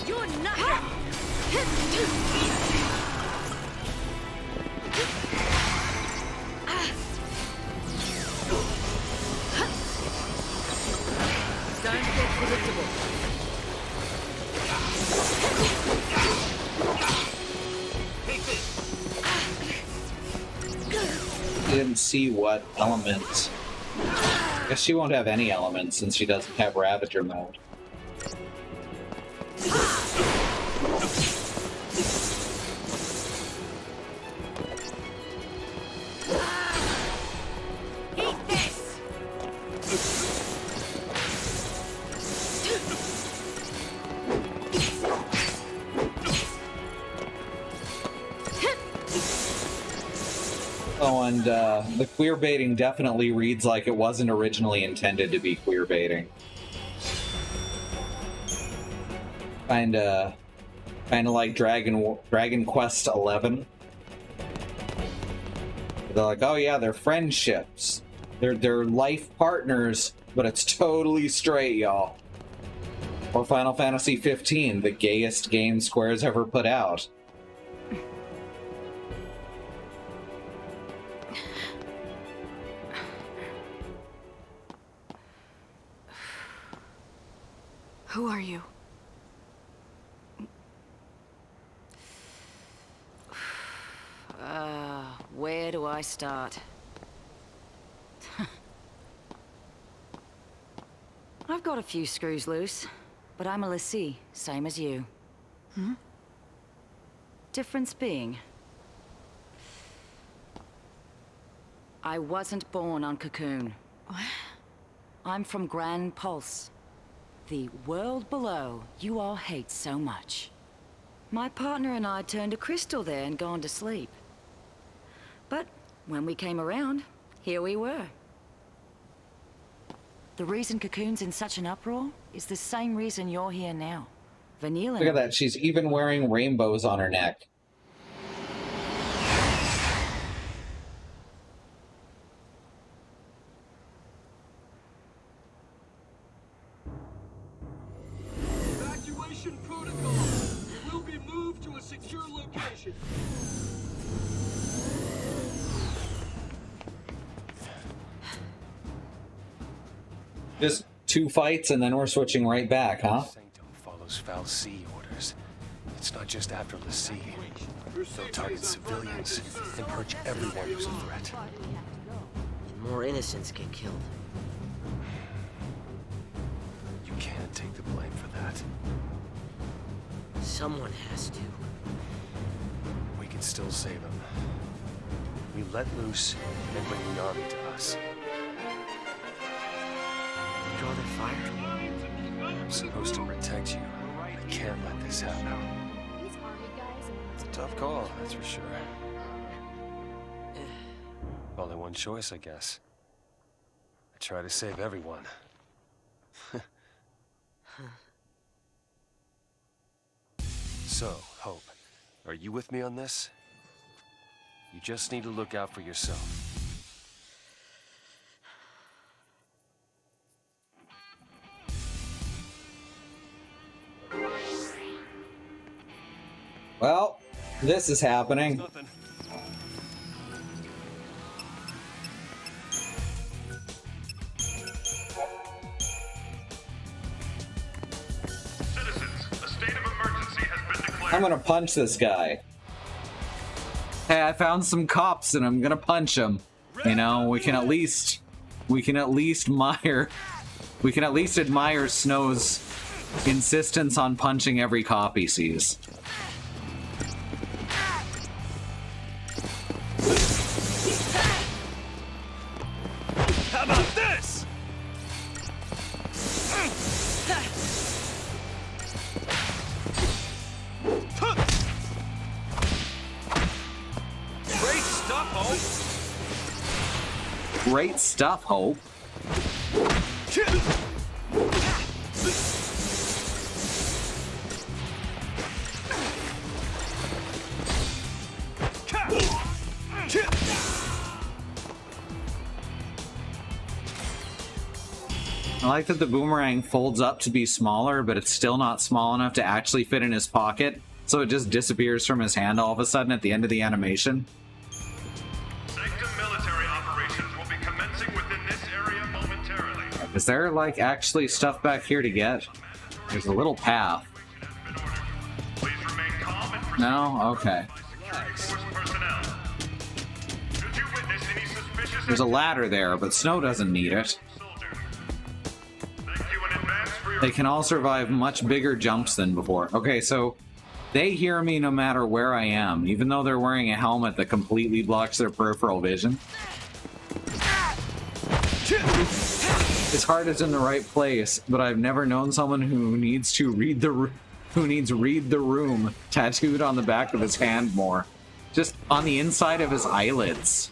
You're not. Don't get predictable. Didn't see what element. I guess she won't have any elements since she doesn't have Ravager mode. Eat this! Oh, and the queer baiting definitely reads like it wasn't originally intended to be queer baiting. Kinda like Dragon Quest XI. They're like, oh yeah, they're friendships. They're life partners, but it's totally straight, y'all. Or Final Fantasy 15, the gayest game Square's ever put out. Who are you? Where do I start? I've got a few screws loose, but I'm a l'Cie, same as you. Hmm? Difference being, I wasn't born on Cocoon. What? I'm from Grand Pulse. The world below you all hate so much. My partner and I turned to crystal there and gone to sleep. But when we came around, here we were. The reason Cocoon's in such an uproar is the same reason you're here now. Vanilla. Look at that, she's even wearing rainbows on her neck. Evacuation protocol. We will be moved to a secure location. Just 2 fights and then we're switching right back, huh? Sanctum follows fal'Cie orders. It's not just after l'Cie. They'll target civilians and purge everyone who's a threat. More innocents get killed. You can't take the blame for that. Someone has to. We can still save them. We let loose and bring the army to us. Draw their fire. I'm supposed to protect you. I can't let this happen. It's a tough call, that's for sure. Only one choice, I guess. I try to save everyone. So, Hope, are you with me on this? You just need to look out for yourself. Well, this is happening. I'm gonna punch this guy. Hey, I found some cops and I'm gonna punch them. You know, we can at least admire Snow's insistence on punching every cop he sees. How about this? Great stuff, Hope. Great stuff, Hope. I like that the boomerang folds up to be smaller, but it's still not small enough to actually fit in his pocket, so it just disappears from his hand all of a sudden at the end of the animation. Sanctum military operations will be commencing within this area momentarily. Is there, like, actually stuff back here to get? There's a little path. No? Okay. There's a ladder there, but Snow doesn't need it. They can all survive much bigger jumps than before. Okay, so they hear me no matter where I am, even though they're wearing a helmet that completely blocks their peripheral vision. His heart is in the right place, but I've never known someone who needs to read the room tattooed on the back of his hand more. Just on the inside of his eyelids.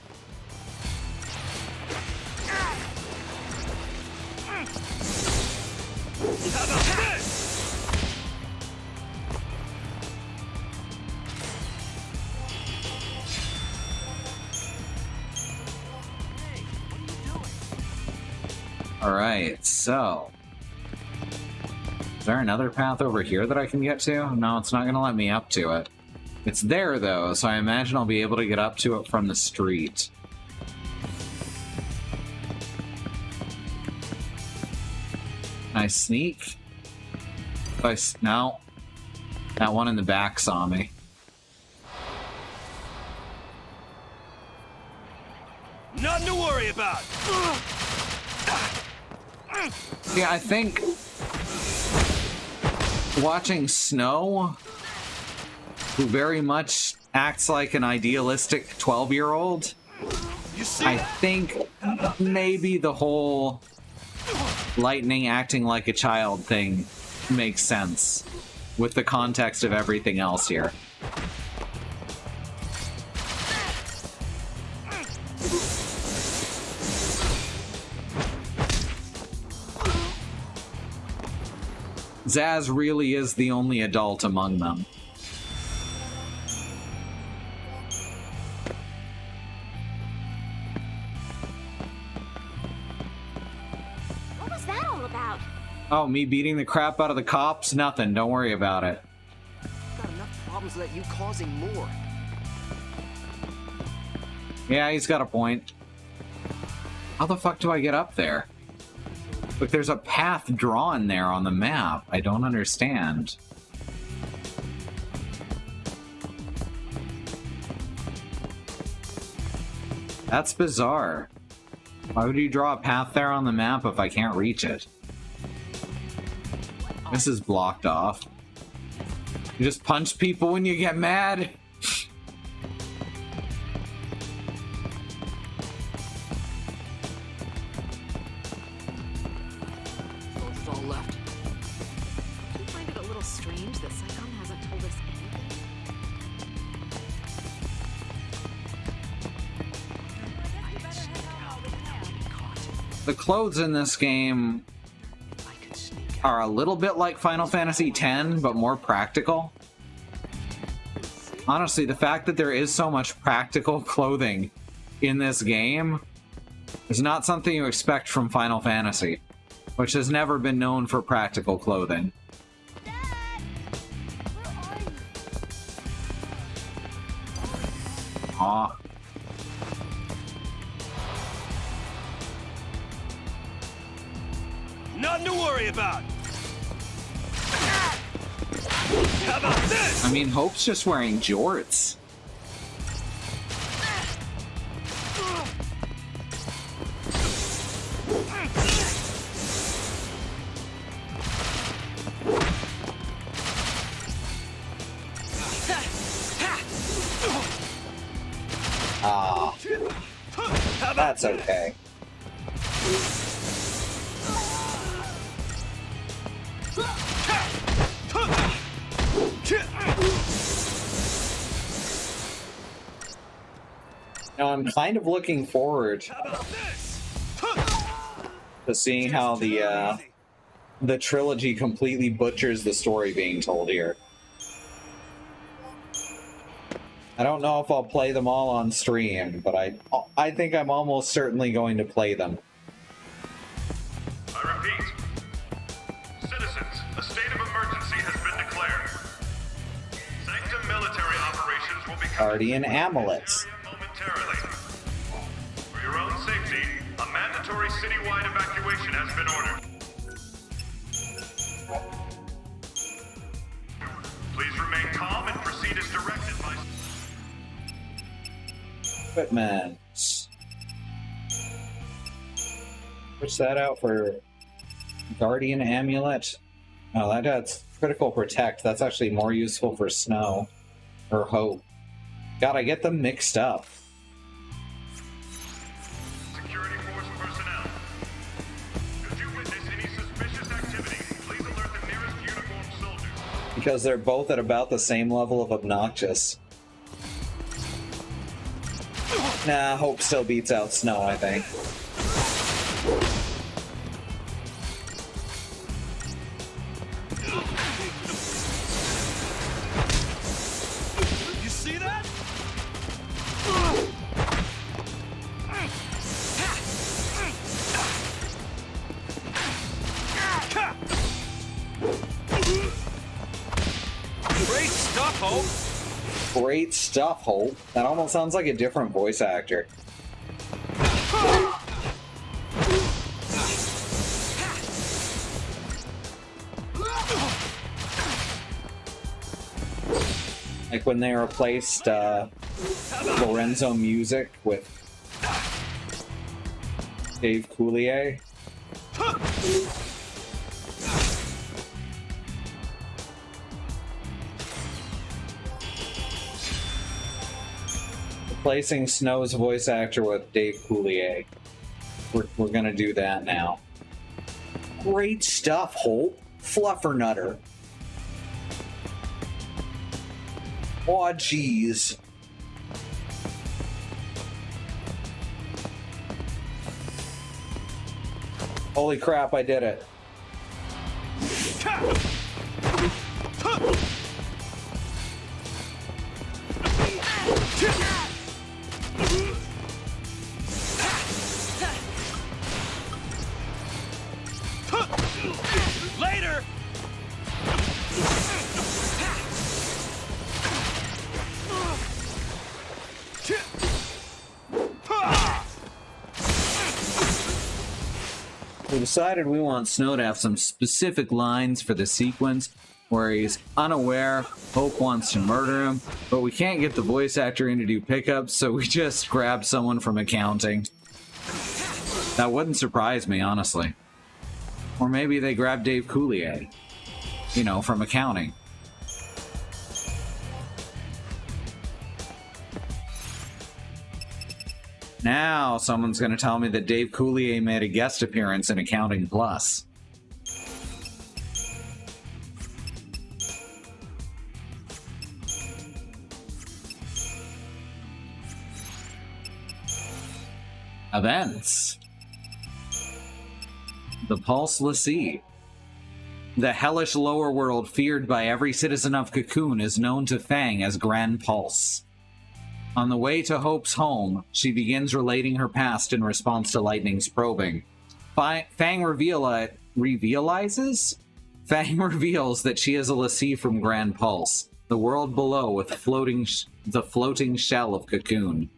How about this? Alright, so... Is there another path over here that I can get to? No, it's not going to let me up to it. It's there, though, so I imagine I'll be able to get up to it from the street. Can I sneak? No. That one in the back saw me. Nothing to worry about. Yeah, I think watching Snow, who very much acts like an idealistic 12-year-old, I think maybe the whole lightning acting like a child thing makes sense with the context of everything else here. Zaz really is the only adult among them. What was that all about? Oh, me beating the crap out of the cops? Nothing, don't worry about it. Got enough problems without you causing more. Yeah, he's got a point. How the fuck do I get up there? Look, there's a path drawn there on the map. I don't understand. That's bizarre. Why would you draw a path there on the map if I can't reach it? This is blocked off. You just punch people when you get mad? All left. Do you find it a little strange that Saigon hasn't told us anything? The clothes in this game are a little bit like Final Fantasy X, but more practical. Honestly, the fact that there is so much practical clothing in this game is not something you expect from Final Fantasy, which has never been known for practical clothing. Aw. Nothing to worry about. How about this? I mean, Hope's just wearing jorts. Ah, that's okay. Now I'm kind of looking forward to seeing how the trilogy completely butchers the story being told here. I don't know if I'll play them all on stream, but I think I'm almost certainly going to play them. I repeat, citizens, a state of emergency has been declared. Sanctum military operations will be Guardian amulets. momentarily. For your own safety, a mandatory citywide evacuation has been ordered. Please remain calm and proceed as directed by... Equipment. Switch that out for Guardian amulet. Oh, that's critical protect. That's actually more useful for Snow or Hope. God, I get them mixed up. Security force personnel. Should you witness any suspicious activity, please alert the nearest uniformed soldier. Because they're both at about the same level of obnoxious. Nah, Hope still beats out Snow, I think. You see that? Great stuff, Hope. Great stuff, Hope. That almost sounds like a different voice actor. Like when they replaced Lorenzo Music with Dave Coulier. replacing Snow's voice actor with Dave Coulier. We're gonna do that now. Great stuff, Hope. Fluffernutter. Aw, jeez. Holy crap, I did it. Later! We decided we want Snow to have some specific lines for the sequence where he's unaware, Hope wants to murder him, but we can't get the voice actor in to do pickups, so we just grabbed someone from accounting. That wouldn't surprise me, honestly. Or maybe they grabbed Dave Coulier, you know, from accounting. Now someone's going to tell me that Dave Coulier made a guest appearance in Accounting Plus. Events. The Pulse L'Cie. The hellish lower world feared by every citizen of Cocoon is known to Fang as Grand Pulse. On the way to Hope's home, she begins relating her past in response to Lightning's probing. Fang reveals that she is a L'Cie from Grand Pulse, the world below with the floating shell of Cocoon.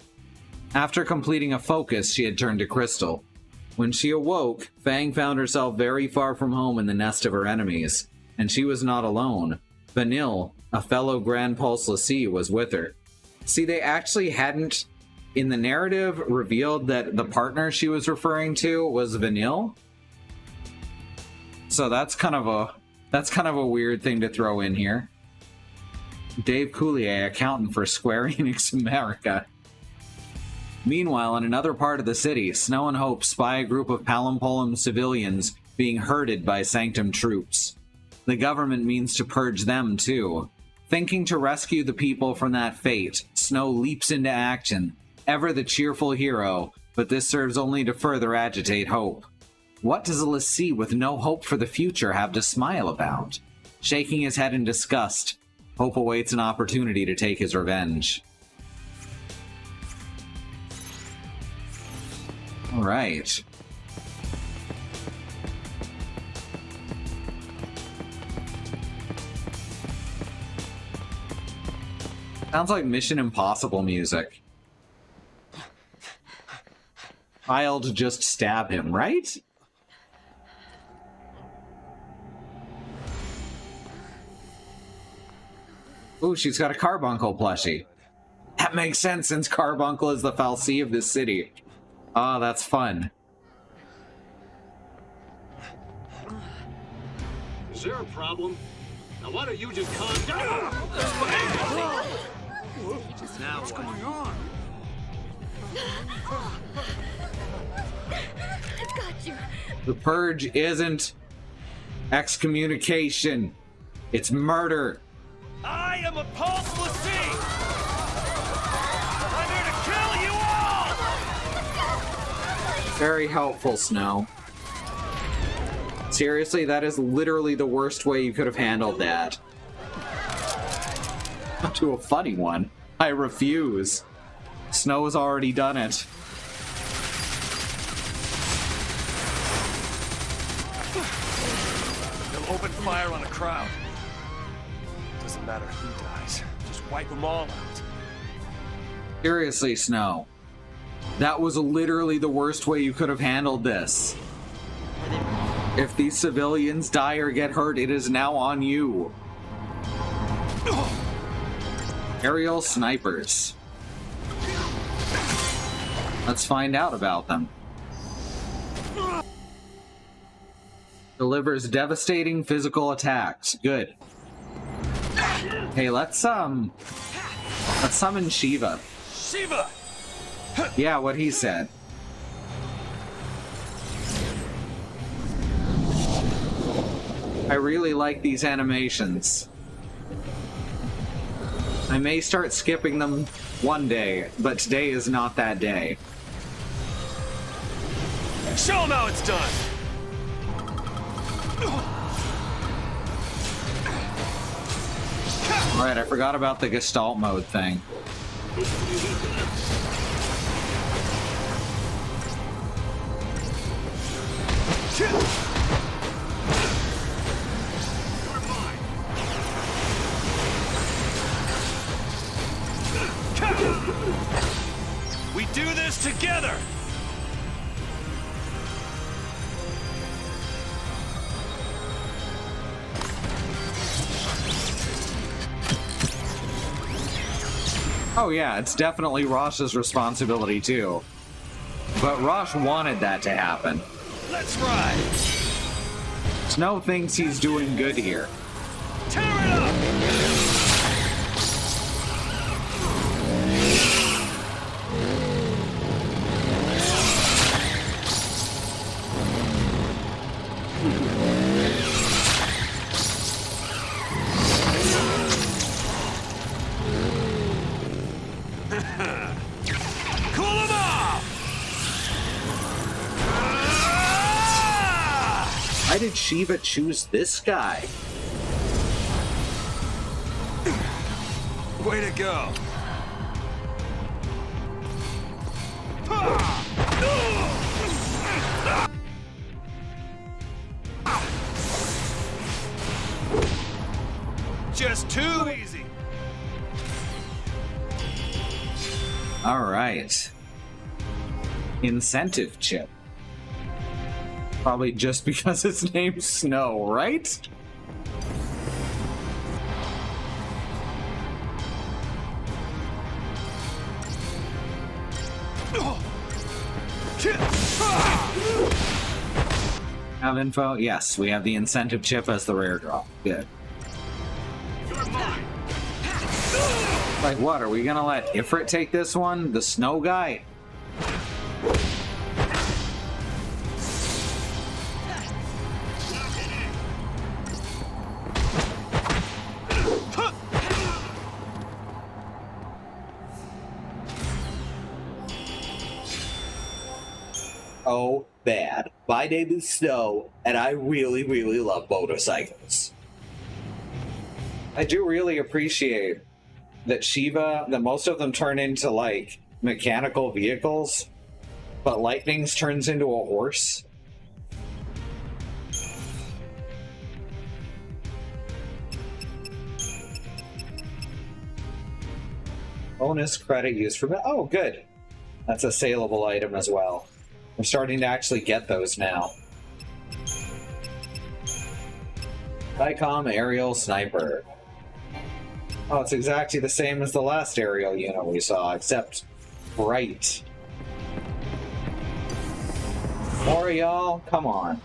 After completing a focus, she had turned to crystal. When she awoke, Fang found herself very far from home in the nest of her enemies, and she was not alone. Vanille, a fellow Grand Pulse L'Cie, was with her. See, they actually hadn't, in the narrative, revealed that the partner she was referring to was Vanille. So that's kind of a weird thing to throw in here. Dave Coulier, accountant for Square Enix America. Meanwhile, in another part of the city, Snow and Hope spy a group of Palimpolim civilians being herded by Sanctum troops. The government means to purge them too. Thinking to rescue the people from that fate, Snow leaps into action, ever the cheerful hero, but this serves only to further agitate Hope. What does a L'Cie with no hope for the future have to smile about? Shaking his head in disgust, Hope awaits an opportunity to take his revenge. Alright. Sounds like Mission Impossible music. I'll just stab him, right? Ooh, she's got a Carbuncle plushie. That makes sense since Carbuncle is the fal'Cie of this city. Ah, that's fun. Is there a problem? Now why don't you just calm down? Now what's going on? I've got you. The purge isn't excommunication. It's murder. I am a Pulse L'Cie! I'm here to kill you all! Very helpful, Snow. Seriously, that is literally the worst way you could have handled that. Not to a funny one. I refuse. Snow has already done it. They'll open fire on a crowd. Doesn't matter who dies. Just wipe them all out. Seriously, Snow. That was literally the worst way you could have handled this. If these civilians die or get hurt, it is now on you. Aerial snipers. Let's find out about them. Delivers devastating physical attacks. Good. Hey, let's summon Shiva. Shiva! Yeah, what he said. I really like these animations. I may start skipping them one day, but today is not that day. Show him how it's done! Right, I forgot about the Gestalt mode thing. We do this together! Oh yeah, it's definitely Rosh's responsibility too. But Rosh wanted that to happen. Let's ride! Snow thinks he's doing good here. Tear it up! Why did Shiva choose this guy? Way to go! Just too easy! All right. Incentive chip. Probably just because his name's Snow, right? Have info? Yes, we have the incentive chip as the rare drop. Good. Like what? Are we gonna let Ifrit take this one? The snow guy? Oh, bad. My name is Snow, and I really, really love motorcycles. I do really appreciate that that most of them turn into, like, mechanical vehicles, but Lightning's turns into a horse. Bonus credit used for... Oh, good. That's a saleable item as well. We're starting to actually get those now. Icom Aerial Sniper. Oh, it's exactly the same as the last aerial unit we saw, except bright. More y'all? Come on.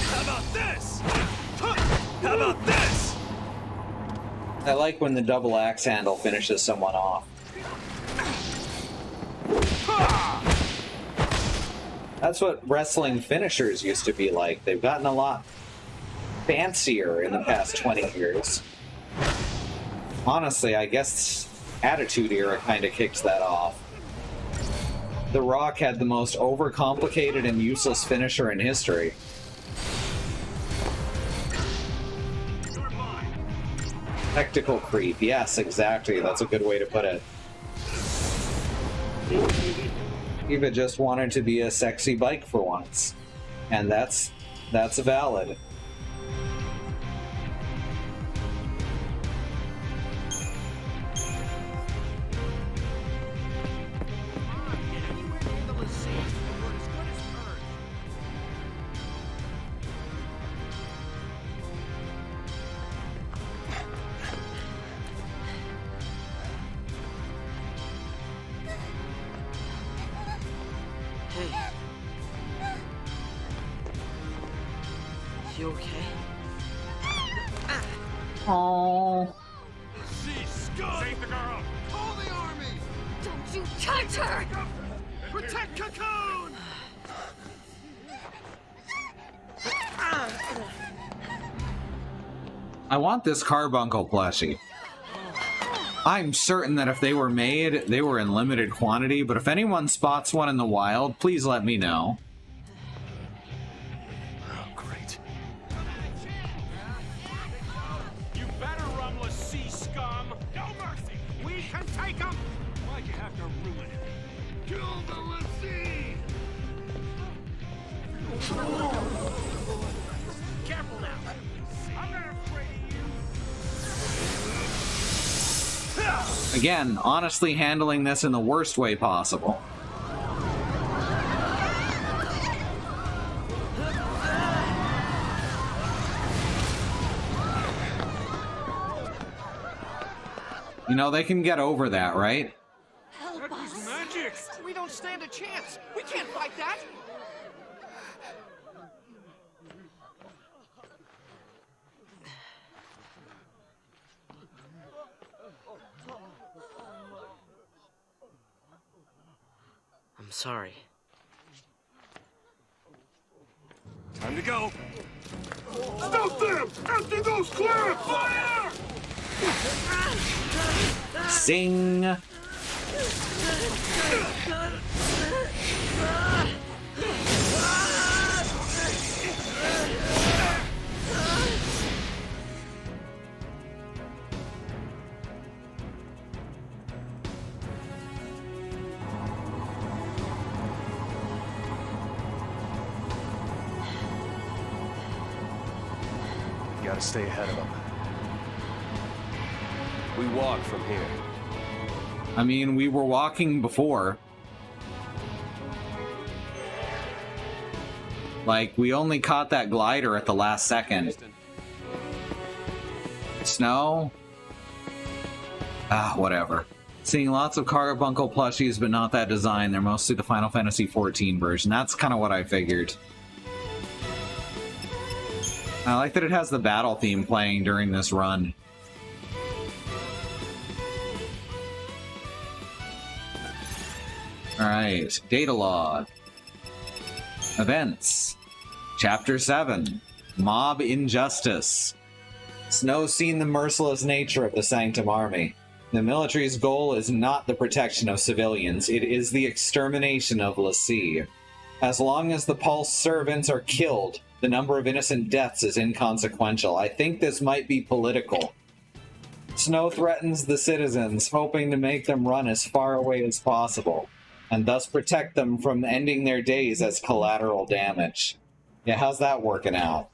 How about this? How about this? I like when the double axe handle finishes someone off. That's what wrestling finishers used to be like. They've gotten a lot fancier in the past 20 years. Honestly, I guess Attitude Era kind of kicks that off. The Rock had the most overcomplicated and useless finisher in history. Tactical creep, yes, exactly. That's a good way to put it. Eva just wanted to be a sexy bike for once. And that's valid. You okay? Oh. Save the girl! Call the army! Don't you touch her! Protect Cocoon! I want this carbuncle plushie. I'm certain that if they were made, they were in limited quantity, but if anyone spots one in the wild, please let me know. Oh, great. You better run, Lassie scum! No mercy! We can take him! Why'd you have to ruin it? Kill the Lassie! Careful now! I'm not afraid of you! Again, honestly handling this in the worst way possible. You know, they can get over that, right? That was magic! We don't stand a chance! We can't fight that! I'm sorry. Time to go! Stop them! Empty those clear! Fire! Sing! You gotta stay ahead of them. We walk from here. I mean, we were walking before. Like, we only caught that glider at the last second. Snow? Ah, whatever. Seeing lots of carbuncle plushies, but not that design. They're mostly the Final Fantasy XIV version. That's kind of what I figured. I like that it has the battle theme playing during this run. Alright, data log. Events. Chapter 7. Mob Injustice. Snow's seen the merciless nature of the Sanctum Army. The military's goal is not the protection of civilians, it is the extermination of Lassie. As long as the Pulse servants are killed, the number of innocent deaths is inconsequential. I think this might be political. Snow threatens the citizens, hoping to make them run as far away as possible, and thus protect them from ending their days as collateral damage. Yeah, how's that working out?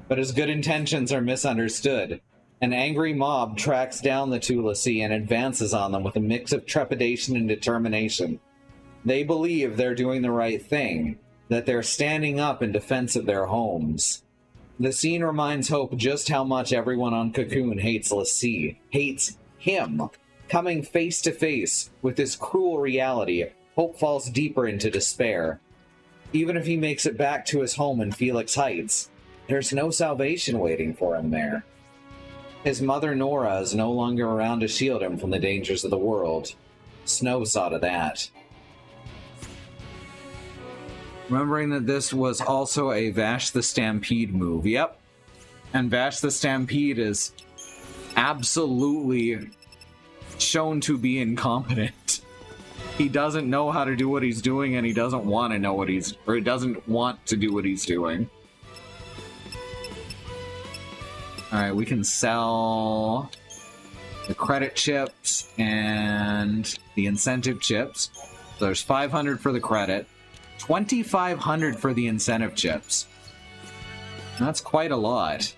But his good intentions are misunderstood. An angry mob tracks down the two Lassie and advances on them with a mix of trepidation and determination. They believe they're doing the right thing, that they're standing up in defense of their homes. The scene reminds Hope just how much everyone on Cocoon hates Lassie, hates him. Coming face to face with this cruel reality, Hope falls deeper into despair. Even if he makes it back to his home in Felix Heights, there's no salvation waiting for him there. His mother Nora is no longer around to shield him from the dangers of the world. Snow saw to that. Remembering that this was also a Vash the Stampede move. Yep. And Vash the Stampede is absolutely shown to be incompetent. He doesn't know how to do what he's doing, and he doesn't want to know what he doesn't want to do what he's doing. Alright, we can sell the credit chips and the incentive chips. So there's 500 for the credit, 2,500 for the incentive chips. That's quite a lot.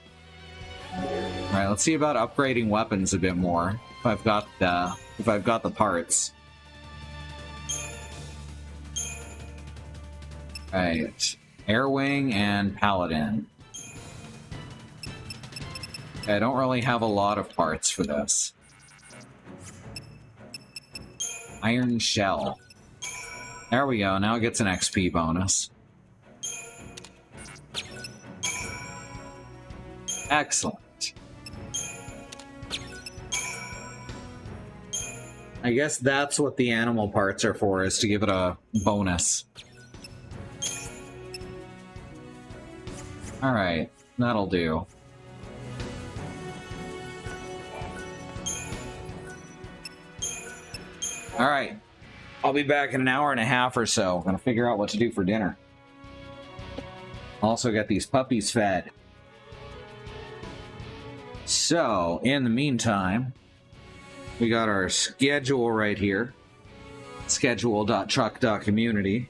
Alright, let's see about upgrading weapons a bit more. If I've got the parts. Right. Airwing and Paladin. Okay, I don't really have a lot of parts for this. Iron Shell. There we go, now it gets an XP bonus. Excellent. I guess that's what the animal parts are for, is to give it a bonus. Alright, that'll do. Alright, I'll be back in an hour and a half or so. I'm gonna figure out what to do for dinner. Also got these puppies fed. So, in the meantime, we got our schedule right here. Schedule.truck.community,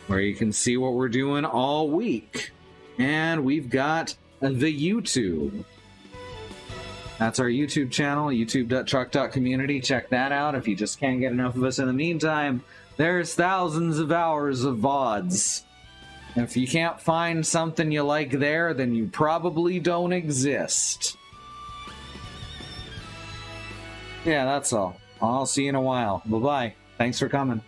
where you can see what we're doing all week. And we've got the YouTube. That's our YouTube channel, youtube.truck.community. Check that out if you just can't get enough of us in the meantime. There's thousands of hours of VODs. If you can't find something you like there, then you probably don't exist. Yeah, that's all. I'll see you in a while. Bye-bye. Thanks for coming.